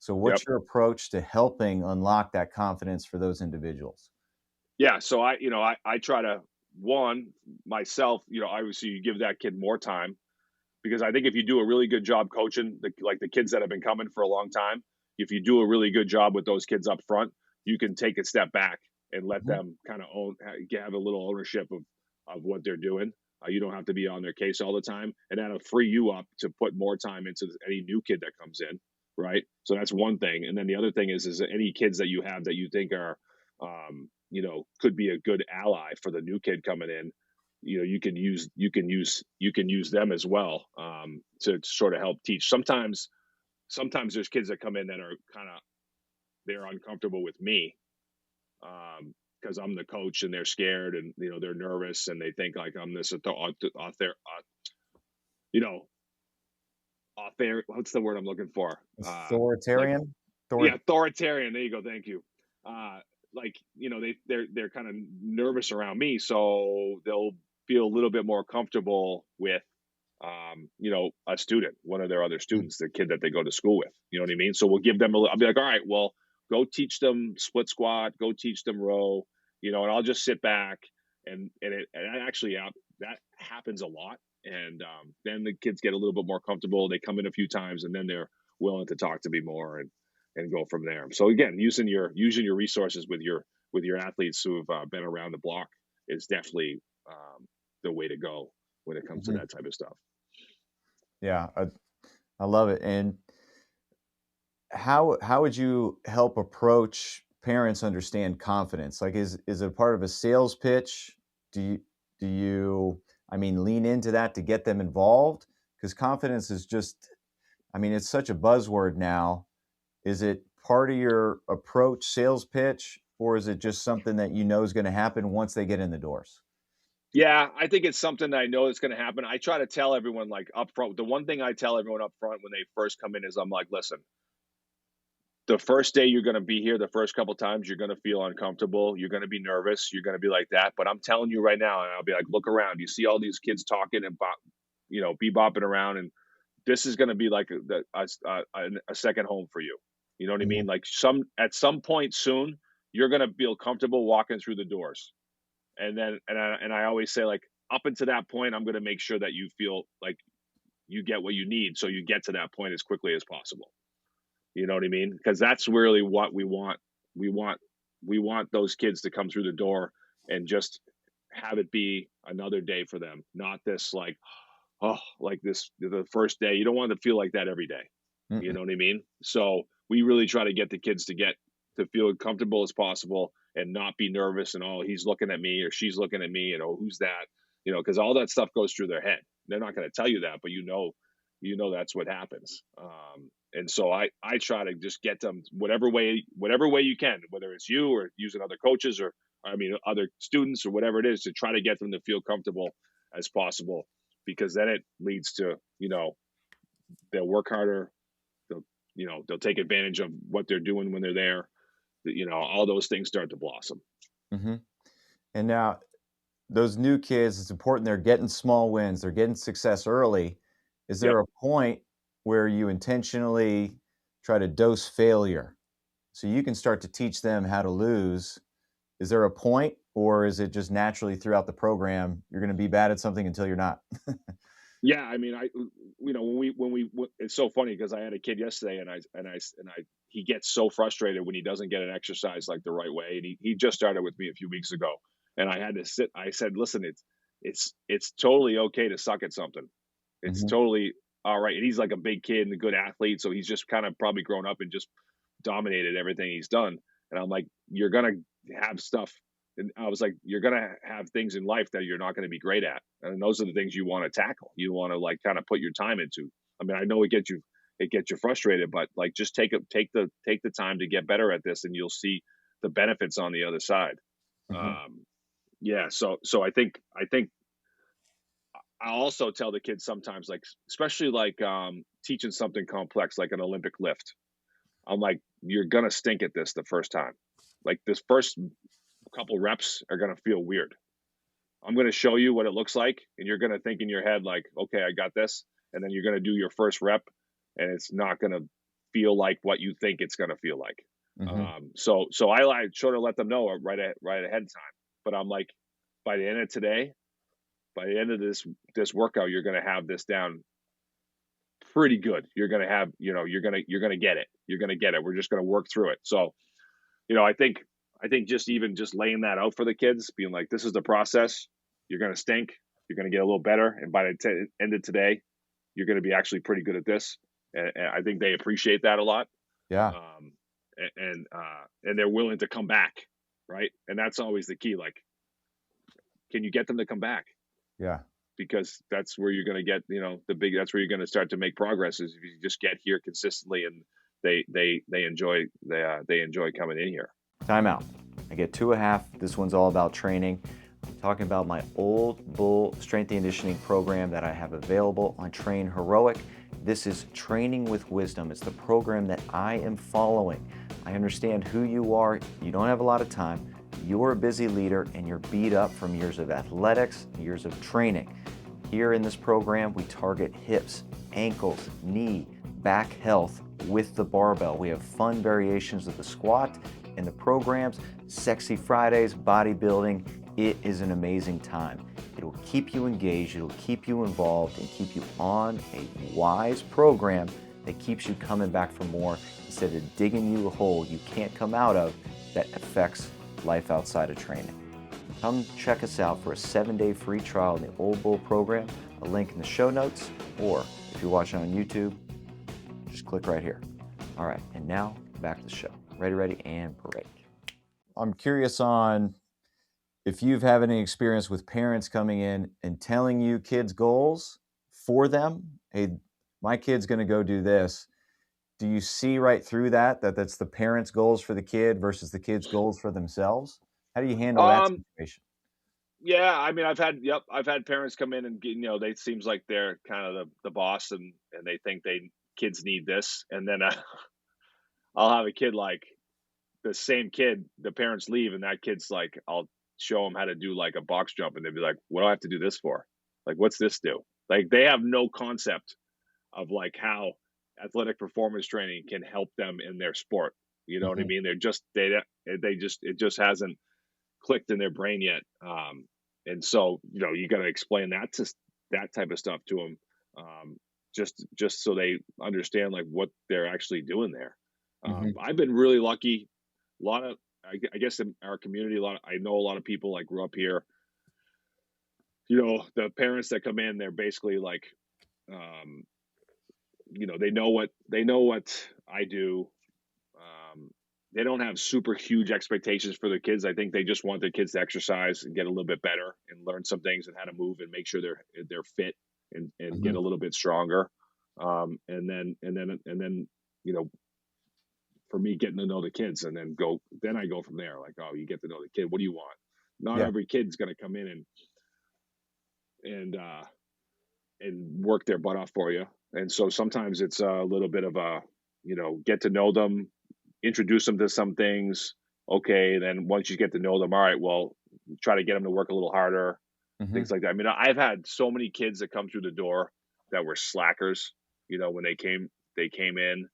So what's your approach to helping unlock that confidence for those individuals? Yeah. So I try to, myself, obviously you give that kid more time, because I think if you do a really good job coaching, the kids that have been coming for a long time, if you do a really good job with those kids up front, you can take a step back and let them kind of have a little ownership of what they're doing. You don't have to be on their case all the time, and that'll free you up to put more time into any new kid that comes in, right? So that's one thing. And then the other thing is any kids that you have that you think are, could be a good ally for the new kid coming in. You can use them as well to sort of help teach. Sometimes there's kids that come in that are they're uncomfortable with me because I'm the coach, and they're scared, and they're nervous, and they think like I'm this what's the word I'm looking for? Authoritarian. Authoritarian. There you go. Thank you. They're kind of nervous around me, so they'll feel a little bit more comfortable with a student, one of their other students, the kid that they go to school with. You know what I mean? So we'll give them I'll be like, all right, well, go teach them split squat, go teach them row, and I'll just sit back and actually that happens a lot. And then the kids get a little bit more comfortable. They come in a few times and then they're willing to talk to me more and go from there. So again, using your resources with your athletes who have been around the block is definitely the way to go when it comes to Mm-hmm. that type of stuff. Yeah, I love it. And how would you help approach parents understand confidence? Like, is it part of a sales pitch? Do you I mean, lean into that to get them involved? Because confidence is just, I mean, it's such a buzzword now. Is it part of your approach sales pitch, or is it just something that you know is going to happen once they get in the doors? Yeah, I think it's something that I know is going to happen. I try to tell everyone like up front. The one thing I tell everyone up front when they first come in is I'm like, listen, the first day you're going to be here, the first couple times you're going to feel uncomfortable, you're going to be nervous, you're going to be like that. But I'm telling you right now, and I'll be like, look around. You see all these kids talking and bebopping around, and this is going to be like a second home for you. You know what I Hmm. mean? Like at some point soon, you're going to feel comfortable walking through the doors. And then and I always say, like, up until that point, I'm going to make sure that you feel like you get what you need, so you get to that point as quickly as possible. You know what I mean? Because that's really what we want. We want we want those kids to come through the door and just have it be another day for them, not this like, oh, like this the first day. You don't want to feel like that every day. You Mm-mm. know what I mean? So we really try to get the kids to feel comfortable as possible and not be nervous and, oh, he's looking at me or she's looking at me and, oh, who's that? Because all that stuff goes through their head. They're not going to tell you that, but that's what happens. And so I try to just get them whatever way you can, whether it's you or using other coaches or other students or whatever it is, to try to get them to feel comfortable as possible, because then it leads to, they'll work harder. They'll take advantage of what they're doing when they're there. All those things start to blossom. Hmm. And now, those new kids, it's important they're getting small wins, they're getting success early. Is Yep. there a point where you intentionally try to dose failure so you can start to teach them how to lose? Is there a point, or is it just naturally throughout the program you're going to be bad at something until you're not? Yeah, I mean, it's so funny because I had a kid yesterday, and he gets so frustrated when he doesn't get an exercise like the right way, and he just started with me a few weeks ago, and I had to sit. I said, listen, it's totally okay to suck at something. It's Hmm. totally all right. And he's like a big kid and a good athlete, so he's just kind of probably grown up and just dominated everything he's done. And I'm like, you're gonna have stuff. And I was like, you're gonna have things in life that you're not gonna be great at, and those are the things you want to tackle. You want to like kind of put your time into. I mean, I know it gets you frustrated, but like just take the time to get better at this, and you'll see the benefits on the other side. Hmm. Um, yeah, so I think I also tell the kids sometimes, like especially like teaching something complex like an Olympic lift. I'm like, you're gonna stink at this the first time. Like this first couple reps are gonna feel weird. I'm gonna show you what it looks like, and you're gonna think in your head like, okay, I got this, and then you're gonna do your first rep, and it's not gonna feel like what you think it's gonna feel like. Hmm. So I like sort of let them know right ahead of time. But I'm like, by the end of today, by the end of this workout, you're gonna have this down pretty good. You're gonna have, you're gonna get it. You're gonna get it. We're just gonna work through it. So I think just laying that out for the kids, being like, this is the process. You're going to stink. You're going to get a little better, and by the end of today, you're going to be actually pretty good at this. And I think they appreciate that a lot. Yeah. Um, and they're willing to come back, right? And that's always the key. Like, can you get them to come back? Yeah. Because that's where you're going to get, that's where you're going to start to make progress, is if you just get here consistently, and they enjoy coming in here. Time out. I get 2.5. This one's all about training. I'm talking about my Old Bull strength and conditioning program that I have available on Train Heroic. This is Training with Wisdom. It's the program that I am following. I understand who you are. You don't have a lot of time. You're a busy leader and you're beat up from years of athletics, years of training. Here in this program, we target hips, ankles, knee, back health with the barbell. We have fun variations of the squat and the programs, Sexy Fridays, bodybuilding. It is an amazing time. It'll keep you engaged, it'll keep you involved, and keep you on a wise program that keeps you coming back for more instead of digging you a hole you can't come out of that affects life outside of training. Come check us out for a 7-day free trial in the Old Bull program, a link in the show notes, or if you're watching on YouTube, just click right here. All right, and now back to the show. Ready, and break. I'm curious on if you've had any experience with parents coming in and telling you kids' goals for them. Hey, my kid's going to go do this. Do you see right through that's the parents' goals for the kid versus the kid's goals for themselves? How do you handle that situation? Yeah, I mean, I've had parents come in and they seems like they're kind of the boss, and they think kids need this, and then I'll have a kid like the same kid, the parents leave, and that kid's like, I'll show them how to do like a box jump, and they'd be like, "What do I have to do this for? Like, what's this do?" Like, they have no concept of like how athletic performance training can help them in their sport. You know what I mean? They're just it just hasn't clicked in their brain yet. And so you got to explain that type of stuff to them, just so they understand like what they're actually doing there. I've been really lucky. A lot of I guess in our community, I know a lot of people like grew up here. The parents that come in, they're basically like, they know what I do. They don't have super huge expectations for their kids. I think they just want their kids to exercise and get a little bit better and learn some things and how to move and make sure they're fit and get a little bit stronger. And then for me, getting to know the kids, and then I go from there. Like, oh, you get to know the kid. What do you want? Not every kid's going to come in and work their butt off for you. And so sometimes it's a little bit of a, get to know them, introduce them to some things. Okay, then once you get to know them, all right, well, try to get them to work a little harder, things like that. I mean, I've had so many kids that come through the door that were slackers. When they came in,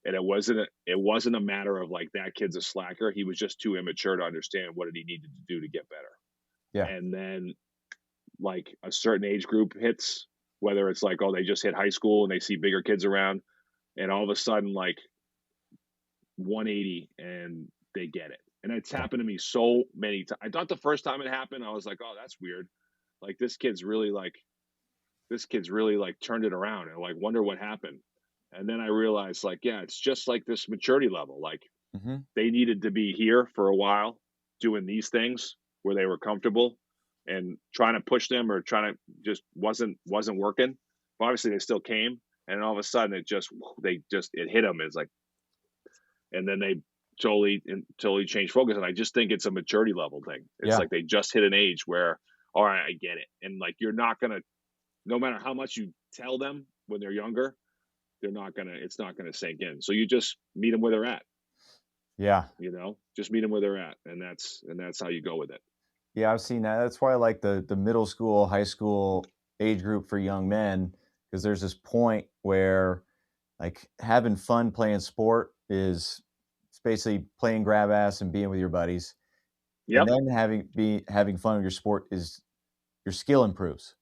and it wasn't a matter of like that kid's a slacker. He was just too immature to understand what he needed to do to get better. Yeah. And then like a certain age group hits, whether it's like, oh, they just hit high school and they see bigger kids around, and all of a sudden like 180 and they get it. And it's happened to me so many times. I thought the first time it happened, I was like, oh, that's weird. Like this kid's really like turned it around, and like wonder what happened. And then I realized like, yeah, it's just like this maturity level. Like they needed to be here for a while doing these things where they were comfortable, and trying to push them or trying to just wasn't working. But obviously they still came, and all of a sudden it hit them. It's like, and then they totally changed focus. And I just think it's a maturity level thing. It's like they just hit an age where, all right, I get it. And like, you're not going to, no matter how much you tell them when they're younger, it's not going to sink in. So you just meet them where they're at. Yeah. Just meet them where they're at. And that's how you go with it. Yeah, I've seen that. That's why I like the middle school, high school age group for young men, because there's this point where like having fun playing sport it's basically playing grab ass and being with your buddies. Yep. And then having fun with your sport is your skill improves.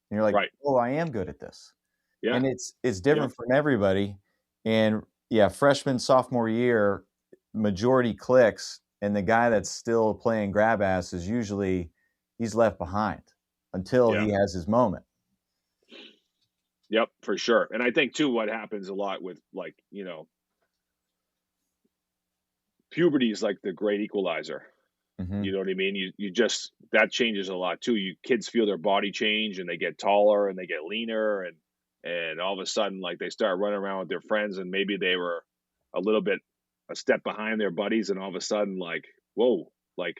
And you're like, right. Oh, I am good at this. Yeah. And it's different from everybody. And yeah, freshman, sophomore year, majority clicks, and the guy that's still playing grab ass is usually he's left behind until he has his moment. Yep, for sure. And I think too, what happens a lot with like, puberty is like the great equalizer. You know what I mean? You just, that changes a lot too. Kids feel their body change, and they get taller and they get leaner, and all of a sudden like they start running around with their friends, and maybe they were a step behind their buddies, and all of a sudden like, whoa, like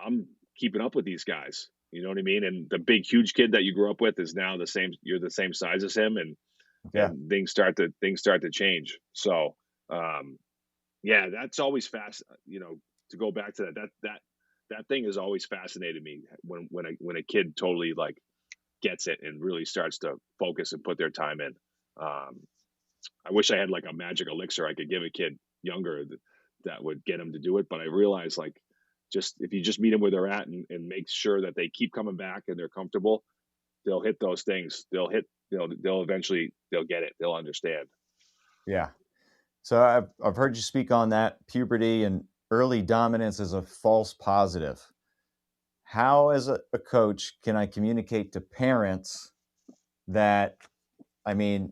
I'm keeping up with these guys. You know what I mean? And the big, huge kid that you grew up with is now you're the same size as him, and things start to change. So, that's always fast. To go back to that thing has always fascinated me when a kid totally like gets it and really starts to focus and put their time in. I wish I had like a magic elixir I could give a kid younger that would get them to do it. But I realize like just if you just meet them where they're at and make sure that they keep coming back and they're comfortable, they'll hit those things. They'll eventually they'll get it. They'll understand. Yeah. So I've heard you speak on that puberty and early dominance as a false positive. How, as a coach, can I communicate to parents that, I mean,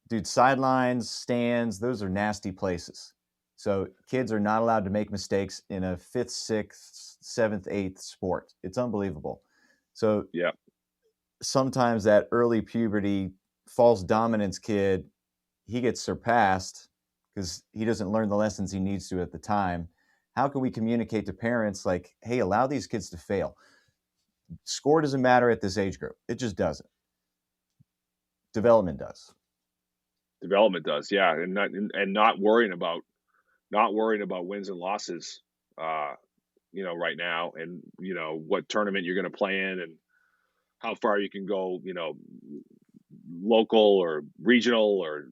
dude, sidelines, stands, those are nasty places. So kids are not allowed to make mistakes in a 5th, 6th, 7th, 8th sport. It's unbelievable. So Yeah. sometimes that early puberty false dominance kid, he gets surpassed because he doesn't learn the lessons he needs to at the time. How can we communicate to parents like, hey, allow these kids to fail? Score doesn't matter at this age group. It just doesn't. Development does. Development does, yeah, and not worrying about wins and losses, right now, and what tournament you're going to play in, and how far you can go, local or regional or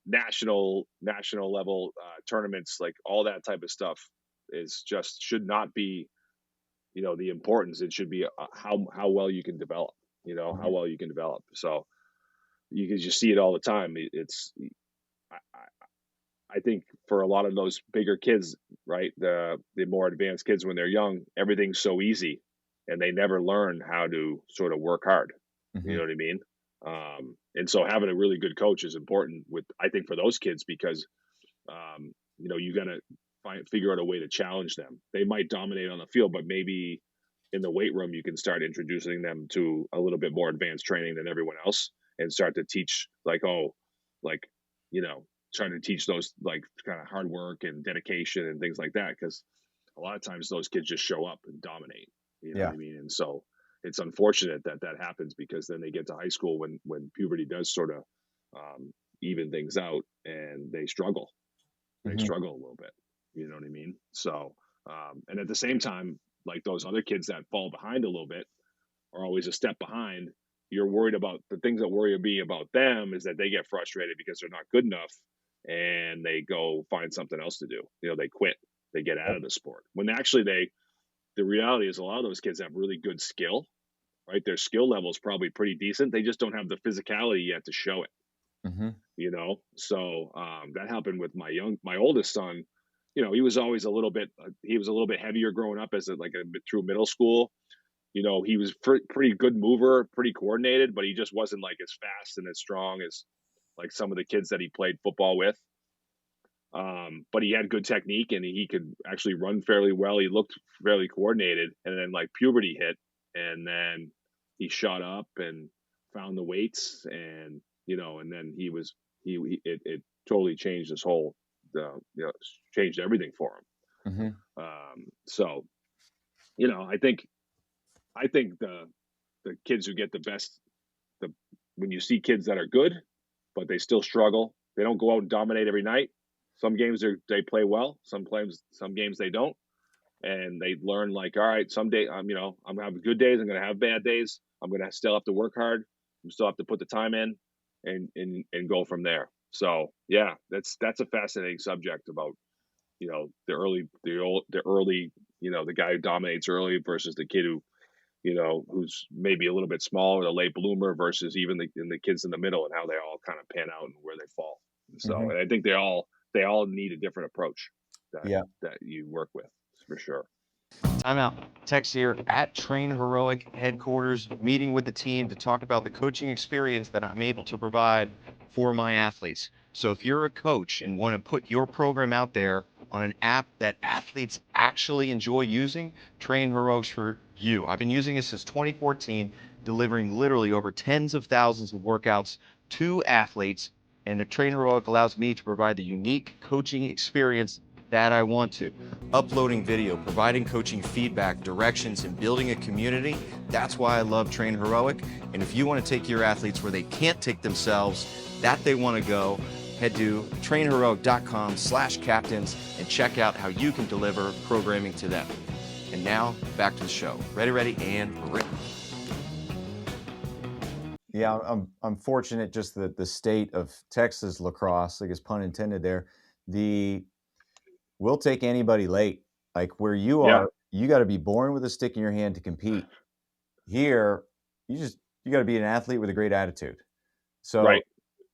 national level tournaments, like all that type of stuff should not be the importance. It should be how well you can develop, how well you can develop. So you can just see it all the time. I think for a lot of those bigger kids, right, the more advanced kids, when they're young, everything's so easy and they never learn how to sort of work hard. Mm-hmm. You know what I mean? And so having a really good coach is important I think for those kids, because you got to figure out a way to challenge them. They might dominate on the field, but maybe in the weight room, you can start introducing them to a little bit more advanced training than everyone else, and start to teach trying to teach those like kind of hard work and dedication and things like that. Because a lot of times those kids just show up and dominate, what I mean? And so it's unfortunate that happens, because then they get to high school when puberty does sort of even things out, and they struggle. They struggle a little bit. You know what I mean? So, and at the same time, like those other kids that fall behind a little bit are always a step behind. You're worried about the things that worry me about them is that they get frustrated because they're not good enough, and they go find something else to do. They quit. They get out of the sport. When actually the reality is a lot of those kids have really good skill, right? Their skill level is probably pretty decent. They just don't have the physicality yet to show it. So that happened with my oldest son. He was always a little bit heavier growing up through middle school. He was pretty good mover, pretty coordinated, but he just wasn't like as fast and as strong as like some of the kids that he played football with. But he had good technique, and he could actually run fairly well. He looked fairly coordinated, and then like puberty hit, and then he shot up and found the weights, and and then it totally changed his whole, changed everything for him. So, I think the kids who get the best, when you see kids that are good, but they still struggle, they don't go out and dominate every night. Some games they play well, some games they don't, and they learn like, all right, someday I'm gonna have good days, I'm gonna have bad days, I'm gonna still have to work hard, I'm still have to put the time in, and go from there. So yeah, that's a fascinating subject about the early the guy who dominates early versus the kid who's maybe a little bit smaller, the late bloomer, versus even the kids in the middle, and how they all kind of pan out and where they fall. So and I think they all need a different approach that you work with, for sure. Timeout. Text here at Train Heroic headquarters, meeting with the team to talk about the coaching experience that I'm able to provide for my athletes. So if you're a coach and want to put your program out there on an app that athletes actually enjoy using, Train Heroics for you. I've been using it since 2014, delivering literally over tens of thousands of workouts to athletes, and the Train Heroic allows me to provide the unique coaching experience that I want to. Uploading video, providing coaching feedback, directions, and building a community. That's why I love Train Heroic. And if you want to take your athletes where they can't take themselves, that they want to go, head to trainheroic.com/captains and check out how you can deliver programming to them. And now back to the show. Ready, and rip. Yeah, I'm fortunate just that the state of Texas lacrosse, I guess pun intended there, the we'll take anybody late. Like where you Yeah, are, you got to be born with a stick in your hand to compete. Here, you got to be an athlete with a great attitude. So right.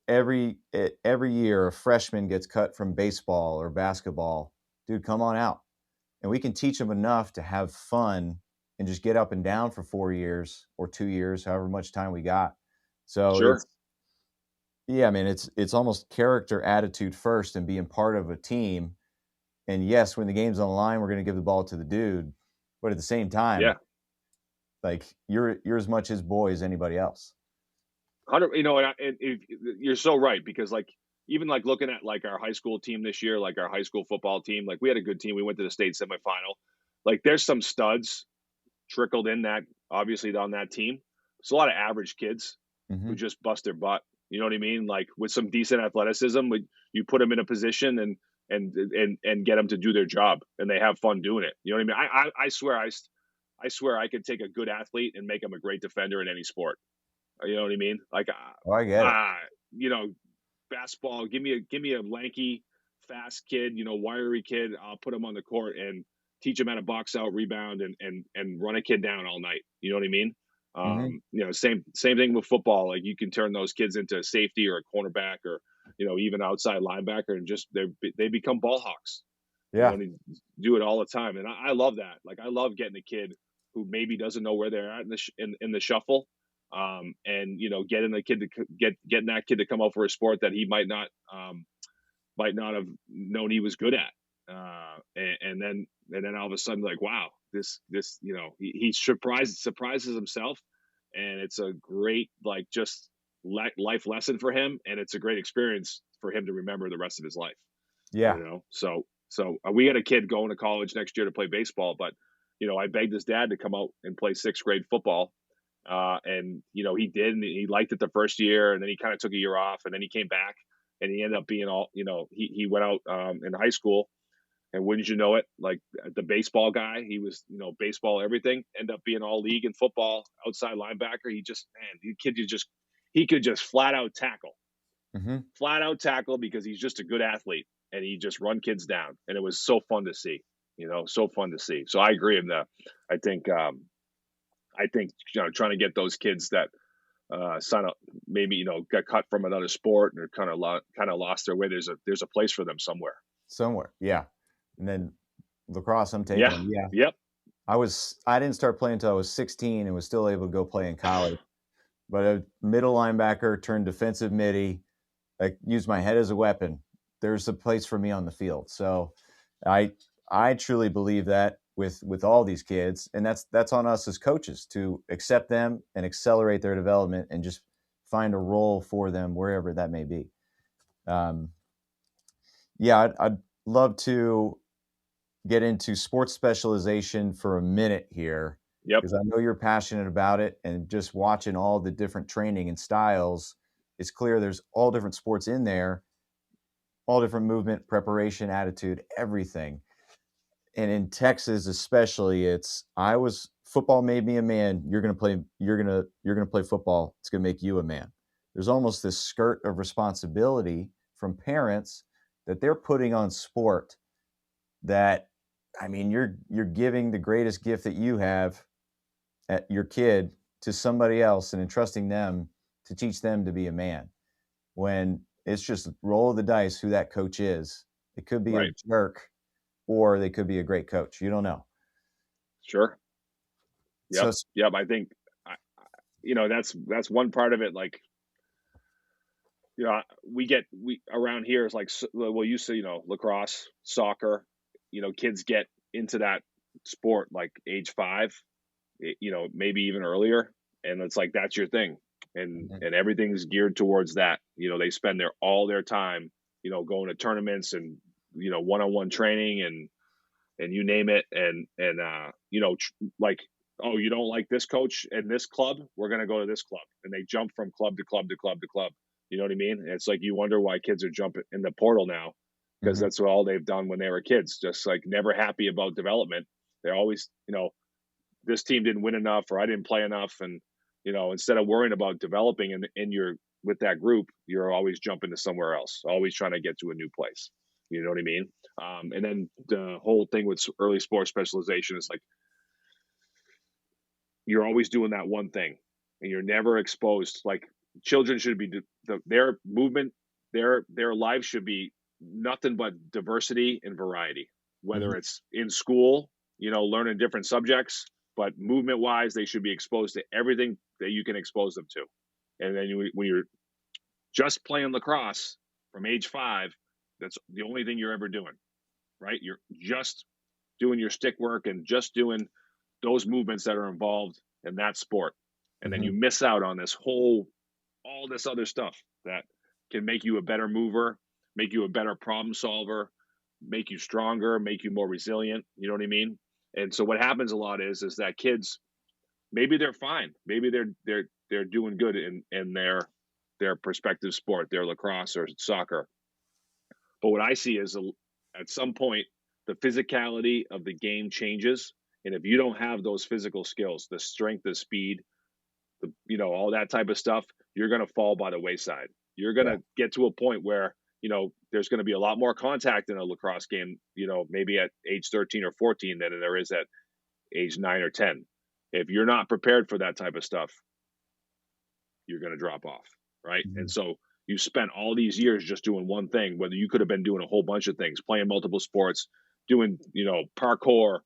every year a freshman gets cut from baseball or basketball. Dude, come on out. And we can teach them enough to have fun and just get up and down for 4 years or 2 years, however much time we got. So Sure. yeah, I mean, it's almost character attitude first and being part of a team. And yes, when the game's on the line, we're going to give the ball to the dude, but at the same time, Yeah. like you're as much his boy as anybody else. 100, you're so right, because like even like looking at like our high school team this year, like our high school football team, like we had a good team. We went to the state semifinal. Like there's some studs trickled in that obviously on that team. It's a lot of average kids who Hmm. just bust their butt. You know what I mean? Like with some decent athleticism, you put them in a position and get them to do their job, and they have fun doing it. You know what I mean? I swear I could take a good athlete and make him a great defender in any sport. You know what I mean? Like, Oh, I get it. uh, you know, basketball. Give me a lanky, fast kid. Wiry kid. I'll put him on the court and teach him how to box out, rebound, and run a kid down all night. You know what I mean? Hmm. Same thing with football. Like you can turn those kids into a safety or a cornerback or even outside linebacker, and just they become ball hawks. Yeah. And they do it all the time. And I love that. Like I love getting a kid who maybe doesn't know where they're at in the shuffle, and getting the kid to getting that kid to come out for a sport that he might not have known he was good at, and then all of a sudden, like, wow, this he surprises himself, and it's a great, like, just life lesson for him, and it's a great experience for him to remember the rest of his life. Yeah. So we had a kid going to college next year to play baseball, but I begged his dad to come out and play sixth grade football, and he did, and he liked it the first year, and then he kind of took a year off, and then he came back, and he ended up being all he went out in high school, and wouldn't you know it, like the baseball guy, he was baseball everything, end up being all league in football, outside linebacker. He just, man, the kid, he could just Hmm. flat out tackle because he's just a good athlete, and he just run kids down, and it was so fun to see. So fun to see. So I agree in that. I think trying to get those kids that sign up, maybe got cut from another sport and kind of lost their way. There's a place for them somewhere. Somewhere. Yeah. And then lacrosse, I'm taking Yeah. them. Yeah. Yep. I didn't start playing until I was 16 and was still able to go play in college. But a middle linebacker turned defensive midi, like use my head as a weapon. There's a place for me on the field. So I I truly believe that with all these kids, and that's on us as coaches to accept them and accelerate their development and just find a role for them wherever that may be. Um, yeah, I'd love to get into sports specialization for a minute here Yep. because I know you're passionate about it, and just watching all the different training and styles, it's clear there's all different sports in there, all different movement, preparation, attitude, everything. And in Texas especially, it's I was football made me a man. You're gonna play football. It's gonna make you a man. There's almost this skirt of responsibility from parents that they're putting on sport that I mean you're giving the greatest gift that you have at your kid to somebody else and entrusting them to teach them to be a man when it's just roll of the dice who that coach is. It could be a Right. jerk or they could be a great coach. You don't know. Sure. So Yep. Yep. I think that's one part of it. Like, we around here is like, well, you say, lacrosse, soccer, kids get into that sport like age 5, maybe even earlier, and it's like that's your thing, and mhm, and everything's geared towards that. They spend all their time, going to tournaments and one-on-one training and you name it, and like, oh, you don't like this coach and this club, we're going to go to this club, and they jump from club to club to club to club. You know what I mean? And it's like you wonder why kids are jumping in the portal now, because mhm, that's all they've done when they were kids, just like never happy about development. They're always, this team didn't win enough, or I didn't play enough, and Instead of worrying about developing in your with that group, you're always jumping to somewhere else, always trying to get to a new place. You know what I mean? And then the whole thing with early sports specialization is like you're always doing that one thing, and you're never exposed. Like children should be their movement, their life should be nothing but diversity and variety. Whether Mhm. it's in school, learning different subjects, but movement wise, they should be exposed to everything that you can expose them to. And then when you're just playing lacrosse from age 5, that's the only thing you're ever doing, right? You're just doing your stick work and just doing those movements that are involved in that sport. And then Mhm. you miss out on all this other stuff that can make you a better mover, make you a better problem solver, make you stronger, make you more resilient. You know what I mean? And so what happens a lot is that kids, maybe they're fine, maybe they're doing good in their prospective sport, their lacrosse or soccer. But what I see is at some point, the physicality of the game changes. And if you don't have those physical skills, the strength, the speed, all that type of stuff, you're going to fall by the wayside. You're going Yeah. to get to a point where, there's going to be a lot more contact in a lacrosse game, maybe at age 13 or 14 than there is at age 9 or 10. If you're not prepared for that type of stuff, you're going to drop off. Right. And Mhm. so you spent all these years just doing one thing, whether you could have been doing a whole bunch of things, playing multiple sports, doing, parkour,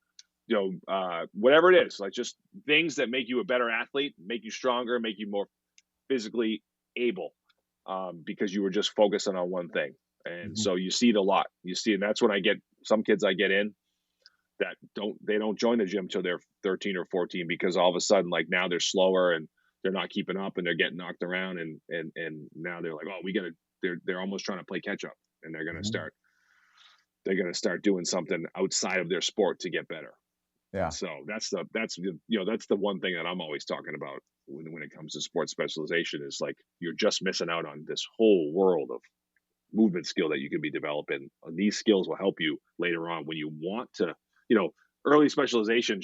whatever it is, like just things that make you a better athlete, make you stronger, make you more physically able, because you were just focusing on one thing. And Mhm. so you see it a lot. And that's when I get some kids I get in that don't join the gym till they're 13 or 14 because all of a sudden, like now they're slower and they're not keeping up and they're getting knocked around and now they're like, oh, they're almost trying to play catch up and Mhm. they're gonna start doing something outside of their sport to get better. And Yeah. so that's the one thing that I'm always talking about when it comes to sports specialization is like you're just missing out on this whole world of movement skill that you can be developing. And these skills will help you later on when you want to, you know, early specialization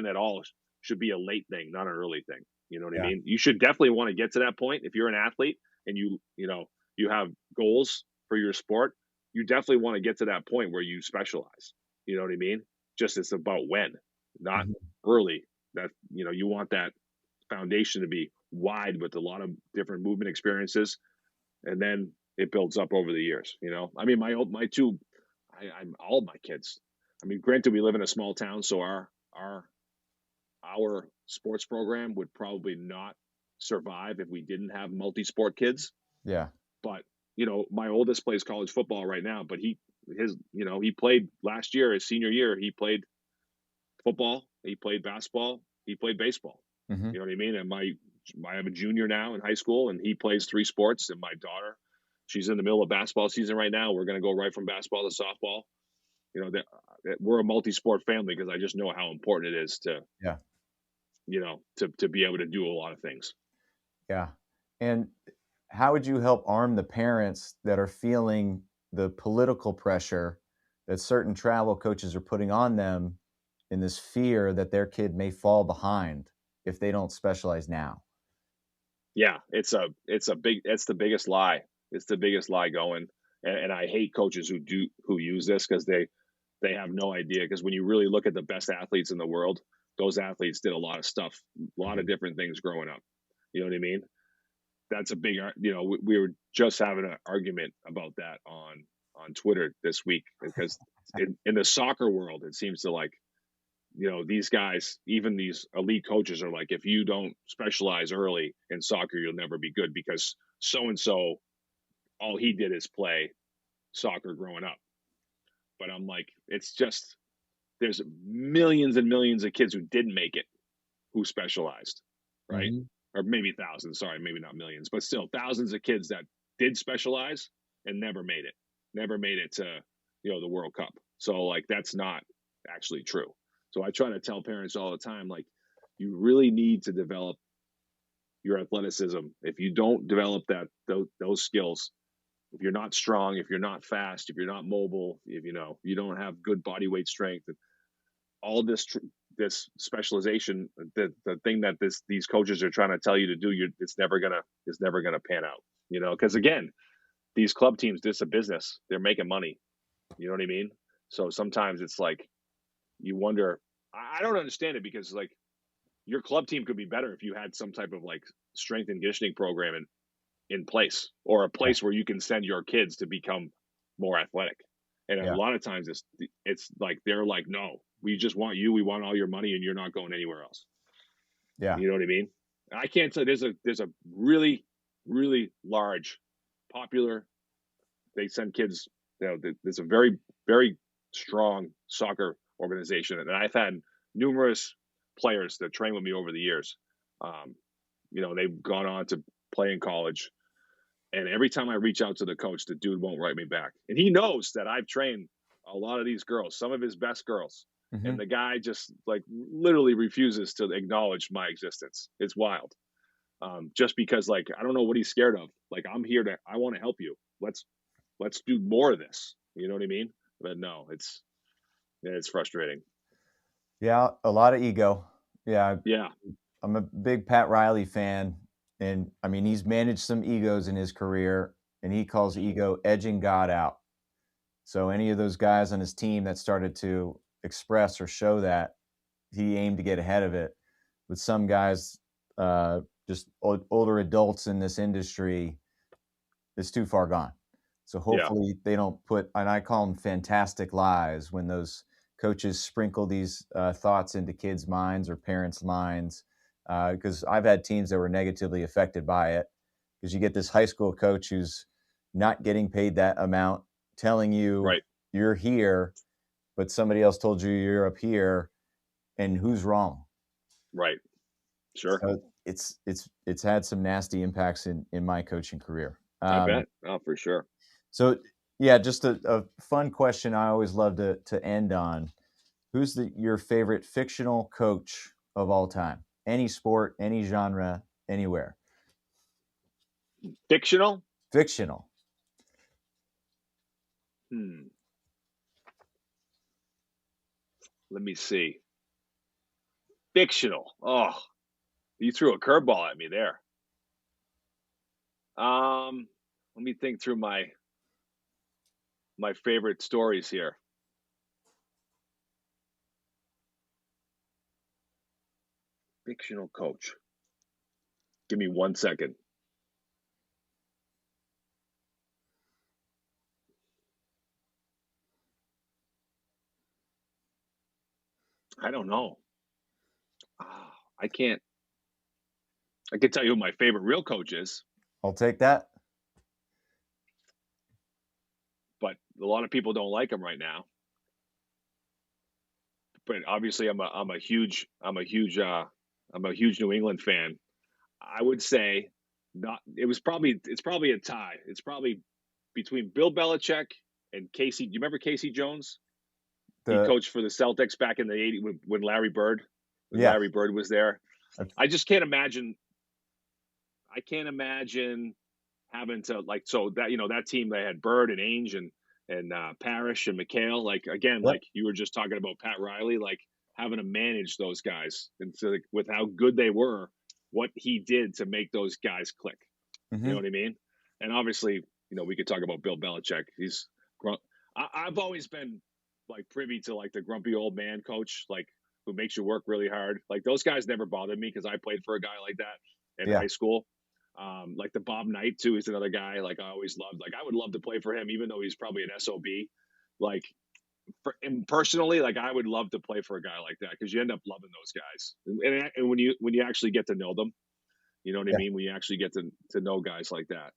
at all should be a late thing, not an early thing. You know what I Yeah. mean? You should definitely want to get to that point if you're an athlete and you have goals for your sport. You definitely want to get to that point where you specialize. You know what I mean? Just it's about when, not Mhm. early. That you want that foundation to be wide with a lot of different movement experiences, and then it builds up over the years. I mean, my two, I'm all of my kids. I mean, granted, we live in a small town, so our sports program would probably not survive if we didn't have multi-sport kids. Yeah. But my oldest plays college football right now, but he played last year, his senior year, he played football, he played basketball, he played baseball. Mhm. You know what I mean? And I have a junior now in high school, and he plays 3 sports. And my daughter, she's in the middle of basketball season right now. We're going to go right from basketball to softball. We're a multi-sport family because I just know how important it is to Yeah. to be able to do a lot of things. Yeah. And how would you help arm the parents that are feeling the political pressure that certain travel coaches are putting on them in this fear that their kid may fall behind if they don't specialize now? Yeah, it's the biggest lie. It's the biggest lie going, and I hate coaches who use this because they have no idea. Because when you really look at the best athletes in the world, those athletes did a lot of stuff, a lot of Mhm. different things growing up. You know what I mean? That's a big, we were just having an argument about that on Twitter this week because in the soccer world, it seems to like these guys, even these elite coaches are like, if you don't specialize early in soccer, you'll never be good because so and so, all he did is play soccer growing up. But I'm like, it's just there's millions and millions of kids who didn't make it who specialized, right? Mhm. Or maybe thousands, sorry, maybe not millions, but still thousands of kids that did specialize and never made it to the World Cup. So like that's not actually true. So I try to tell parents all the time, like, you really need to develop your athleticism. If you don't develop those skills, if you're not strong, if you're not fast, if you're not mobile, if you don't have good body weight strength, all this this specialization, the thing that these coaches are trying to tell you to do, it's never gonna pan out. Because again, these club teams, this is a business. They're making money. You know what I mean? So sometimes it's like you wonder. I don't understand it because like your club team could be better if you had some type of like strength and conditioning program in place, or a place where you can send your kids to become more athletic. And a lot of times it's like they're like, no, we just want you. We want all your money, and you're not going anywhere else. Yeah. You know what I mean? I can't tell. There's a really really large, popular. They send kids. There's a very very strong soccer organization, and I've had numerous players that train with me over the years. They've gone on to play in college, and every time I reach out to the coach, the dude won't write me back. And he knows that I've trained a lot of these girls, some of his best girls. Mm-hmm. And the guy just like literally refuses to acknowledge my existence. It's wild. Just because like, I don't know what he's scared of. Like, I want to help you. Let's do more of this. You know what I mean? But no, it's frustrating. Yeah. A lot of ego. Yeah. Yeah. I'm a big Pat Riley fan. And I mean, he's managed some egos in his career, and he calls ego edging God out. So any of those guys on his team that started to express or show that, he aimed to get ahead of it. With some guys, just older adults in this industry, it's too far gone. So hopefully they don't put, and I call them fantastic lies, when those coaches sprinkle these thoughts into kids' minds or parents' minds. Because I've had teams that were negatively affected by it, because you get this high school coach who's not getting paid that amount, telling you you're here, but somebody else told you you're up here, and who's wrong? Right. Sure. So it's had some nasty impacts in my coaching career. I bet. Oh, for sure. So yeah, just a fun question I always love to end on. Who's your favorite fictional coach of all time? Any sport, any genre, anywhere. Fictional? Fictional. Let me see. Fictional. Oh, you threw a curveball at me there. Let me think through my favorite stories here. Fictional coach. Give me 1 second. I don't know. I can tell you who my favorite real coach is. I'll take that. But a lot of people don't like him right now. But obviously, I'm a huge New England fan. I would say it's probably a tie. It's probably between Bill Belichick and Casey. Do you remember Casey Jones? He coached for the Celtics back in the '80s when Larry Bird was there. I just can't imagine. I can't imagine having to like, so that, that team, they had Bird and Ainge and Parrish and McHale. Like, again, like you were just talking about Pat Riley, like having to manage those guys, and so with how good they were, what he did to make those guys click. Mm-hmm. You know what I mean? And obviously, we could talk about Bill Belichick. I've always been like privy to like the grumpy old man coach, like who makes you work really hard. Like those guys never bothered me because I played for a guy like that in high school. Like the Bob Knight too is another guy like I always loved. Like I would love to play for him, even though he's probably an SOB. Like and personally, like I would love to play for a guy like that, because you end up loving those guys. And when you actually get to know them, you know what I mean? When you actually get to know guys like that,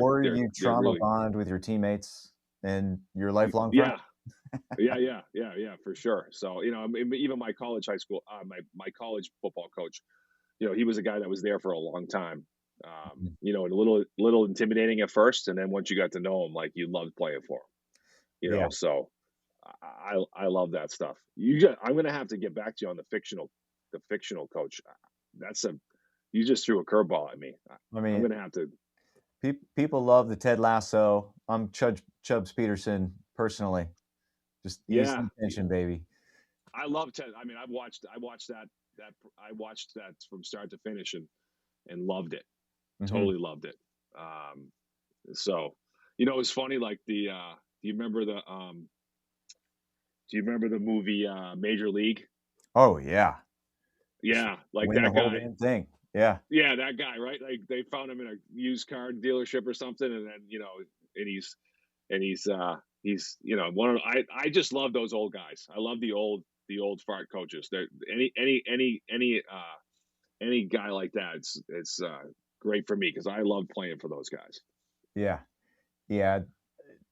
or you trauma really bond with your teammates and your lifelong friend. Yeah, for sure. So, even my college my college football coach, he was a guy that was there for a long time. And a little intimidating at first, and then once you got to know him, like you loved playing for him. So I love that stuff. I'm gonna have to get back to you on the fictional coach. You just threw a curveball at me. I mean, I'm gonna have to. People love the Ted Lasso. I'm Chubbs Peterson personally. Just ease the tension, baby. I love Ted. I mean, I watched that from start to finish and loved it. Hmm. Totally loved it. Um, so, it's funny. Like do you remember the movie Major League? Oh yeah, just Yeah, like win the that whole guy. damn thing. Yeah, Yeah, that guy, right? Like they found him in a used car dealership or something, and then and he's one of I just love those old guys. I love the old fart coaches. They're any guy like that. It's great for me because I love playing for those guys. yeah, yeah.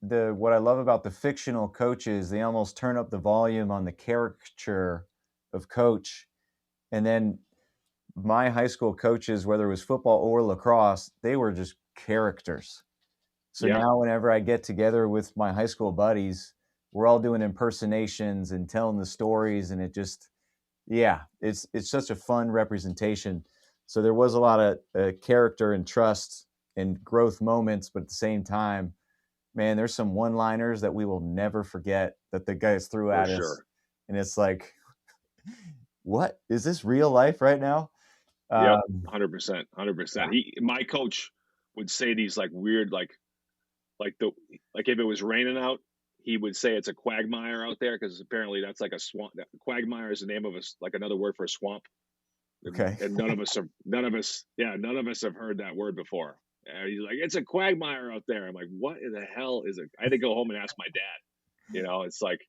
The what I love about the fictional coaches, they almost turn up the volume on the caricature of coach, and then my high school coaches, whether it was football or lacrosse, they were just characters. So Yeah, now whenever I get together with my high school buddies, we're all doing impersonations and telling the stories, and it just, yeah, it's such a fun representation. So there was a lot of character and trust and growth moments, but at the same time, man, there's some one-liners that we will never forget that the guys threw for at us, sure. and it's like, what is this real life right now? Yep, Um, 100%, 100%. yeah, My coach would say these like weird like the like if it was raining out, he would say it's a quagmire out there because apparently that's like a swamp. Quagmire is the name of like another word for a swamp, okay, and none of us have heard that word before. And he's like, it's a quagmire out there. I'm like, what in the hell is it? I had to go home and ask my dad. It's like,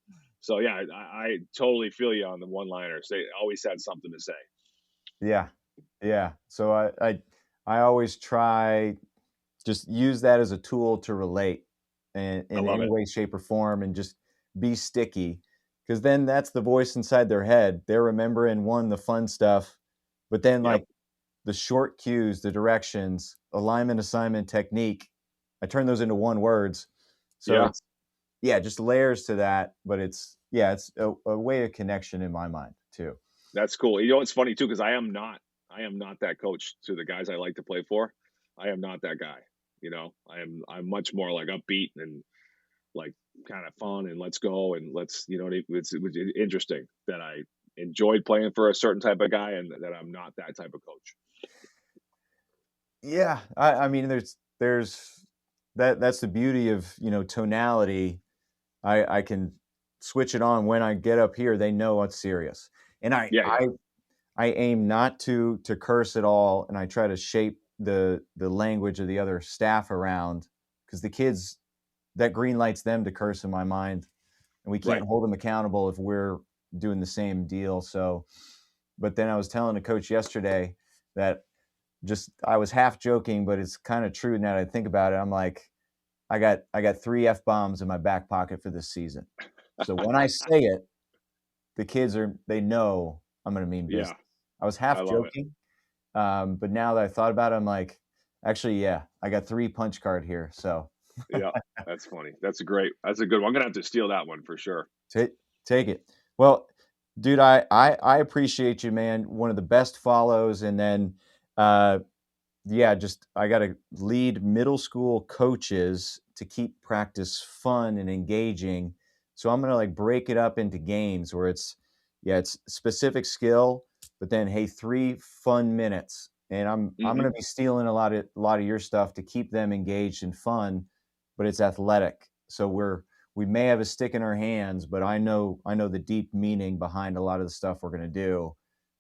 so yeah, I totally feel you on the one-liners. They always had something to say. yeah, yeah. So I always try just use that as a tool to relate I in love any it. way, shape, or form, and just be sticky. Because then that's the voice inside their head. They're remembering one the fun stuff, but then Yep. like the short cues, the directions, alignment, assignment, technique. I turn those into one words. So Yeah. it's yeah, just layers to that, but it's a way of connection in my mind too. That's cool. It's funny too because I am not that coach to the guys I like to play for. I am not that guy. I'm much more like upbeat and like kind of fun and let's go and let's it's interesting that I enjoyed playing for a certain type of guy and that I'm not that type of coach. Yeah, I mean, there's that's the beauty of tonality. I can switch it on when I get up here. They know it's serious, and Yeah, yeah, I aim not to curse at all, and I try to shape the language of the other staff around because the kids that green lights them to curse in my mind, and we can't right. hold them accountable if we're doing the same deal. So, but then I was telling a coach yesterday that just I was half joking, but it's kind of true now that I think about it. I'm like, I got 3 F-bombs in my back pocket for this season. So when I say it, the kids they know I'm going to mean business. Yeah, I was I half love it. joking, but now that I thought about it, I'm like, actually, yeah, I got 3 punch card here. So Yeah, that's funny. That's a good one. I'm gonna have to steal that one for sure. take take it. Well, dude, I appreciate you, man. One of the best follows, and then uh, yeah, just I got to lead middle school coaches to keep practice fun and engaging. So I'm going to like break it up into games where it's specific skill, but then hey, 3 fun minutes. And I'm Hmm. going to be stealing a lot of your stuff to keep them engaged and fun, but it's athletic. So we may have a stick in our hands, but I know the deep meaning behind a lot of the stuff we're going to do.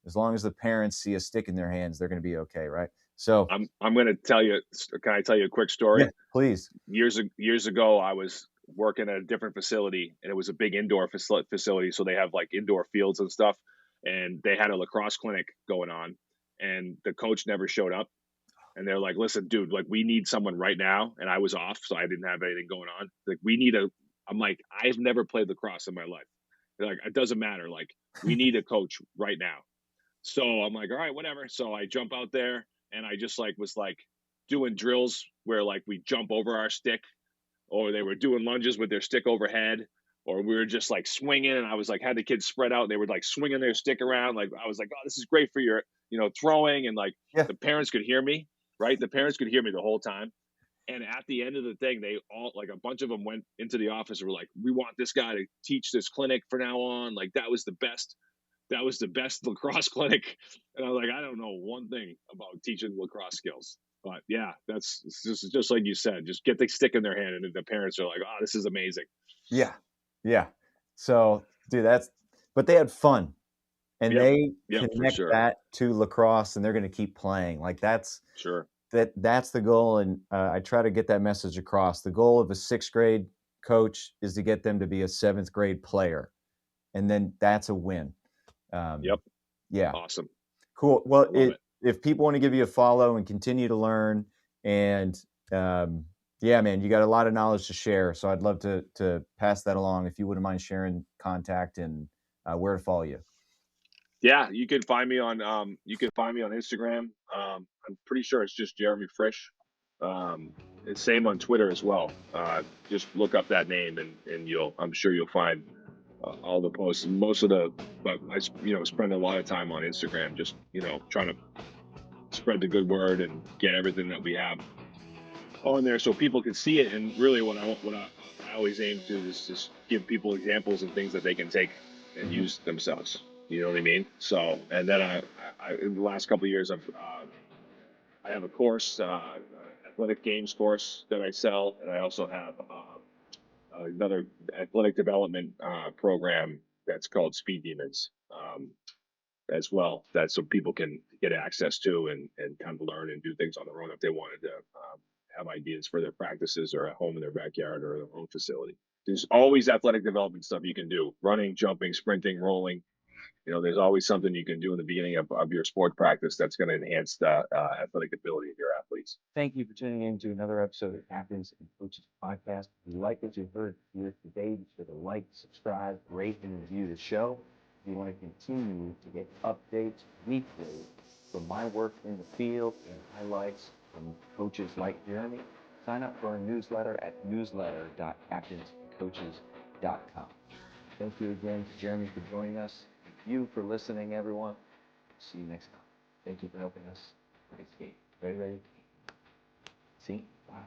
As long as the parents see a stick in their hands, they're going to be okay, right? So, I'm gonna tell you. Can I tell you a quick yeah, story? please. Years ago, I was working at a different facility, and it was a big indoor facility. So they have like indoor fields and stuff, and they had a lacrosse clinic going on, and the coach never showed up. And they're like, "Listen, dude, like we need someone right now." And I was off, so I didn't have anything going on. Like we need a. I'm like, I've never played lacrosse in my life. They're like, it doesn't matter. Like we need a coach right now. So I'm like, all right, whatever. So I jump out there and I just like was like doing drills where like we jump over our stick, or they were doing lunges with their stick overhead, or we were just like swinging. And I was like, had the kids spread out. And they were like swinging their stick around. Like I was like, oh, this is great for your, throwing. And like Yeah. the parents could hear me, right? The parents could hear me the whole time. And at the end of the thing, they all, like, a bunch of them went into the office and were like, "We want this guy to teach this clinic from now on. Like, that was the best. That was the best lacrosse clinic." And I was like, "I don't know one thing about teaching lacrosse skills." But yeah, that's just like you said. Just get the stick in their hand, and the parents are like, "Oh, this is amazing." Yeah. Yeah. So, dude, but they had fun, and Yep. they Yep. For connect sure. that to lacrosse, and they're going to keep playing. Like Sure. that's the goal. And I try to get that message across. The goal of a 6th grade coach is to get them to be a 7th grade player. And then that's a win. Yep. Yeah. Awesome. Cool. I Well, love it. if people want to give you a follow and continue to learn, and yeah, man, you got a lot of knowledge to share. So I'd love to pass that along if you wouldn't mind sharing contact and where to follow you. Yeah, you can find me on Instagram. I'm pretty sure it's just Jeremy Frisch. It's same on Twitter as well. Just look up that name, and I'm sure you'll find all the posts. Most of the, but spend a lot of time on Instagram, just trying to spread the good word and get everything that we have on there so people can see it. And really, I always aim to is just give people examples and things that they can take and Mhm. use themselves. You know what I mean? So, and then I in the last couple of years, I have a course, athletic games course that I sell, and I also have another athletic development program that's called Speed Demons. As well, that so people can get access to and kind of learn and do things on their own if they wanted to have ideas for their practices or at home in their backyard or their own facility. There's always athletic development stuff you can do: running, jumping, sprinting, rolling. There's always something you can do in the beginning of your sport practice that's going to enhance the athletic ability of your athletes. Thank you for tuning in to another episode of Captains and Coaches Podcast. If you like what you heard here today, be sure to like, subscribe, rate, and review the show. If you want to continue to get updates weekly from my work in the field and highlights from coaches like Jeremy, sign up for our newsletter at newsletter.captainsandcoaches.com. Thank you again to Jeremy for joining us, and you for listening, everyone. See you next time. Thank you for helping us. Great skate. Ready? See? Wow.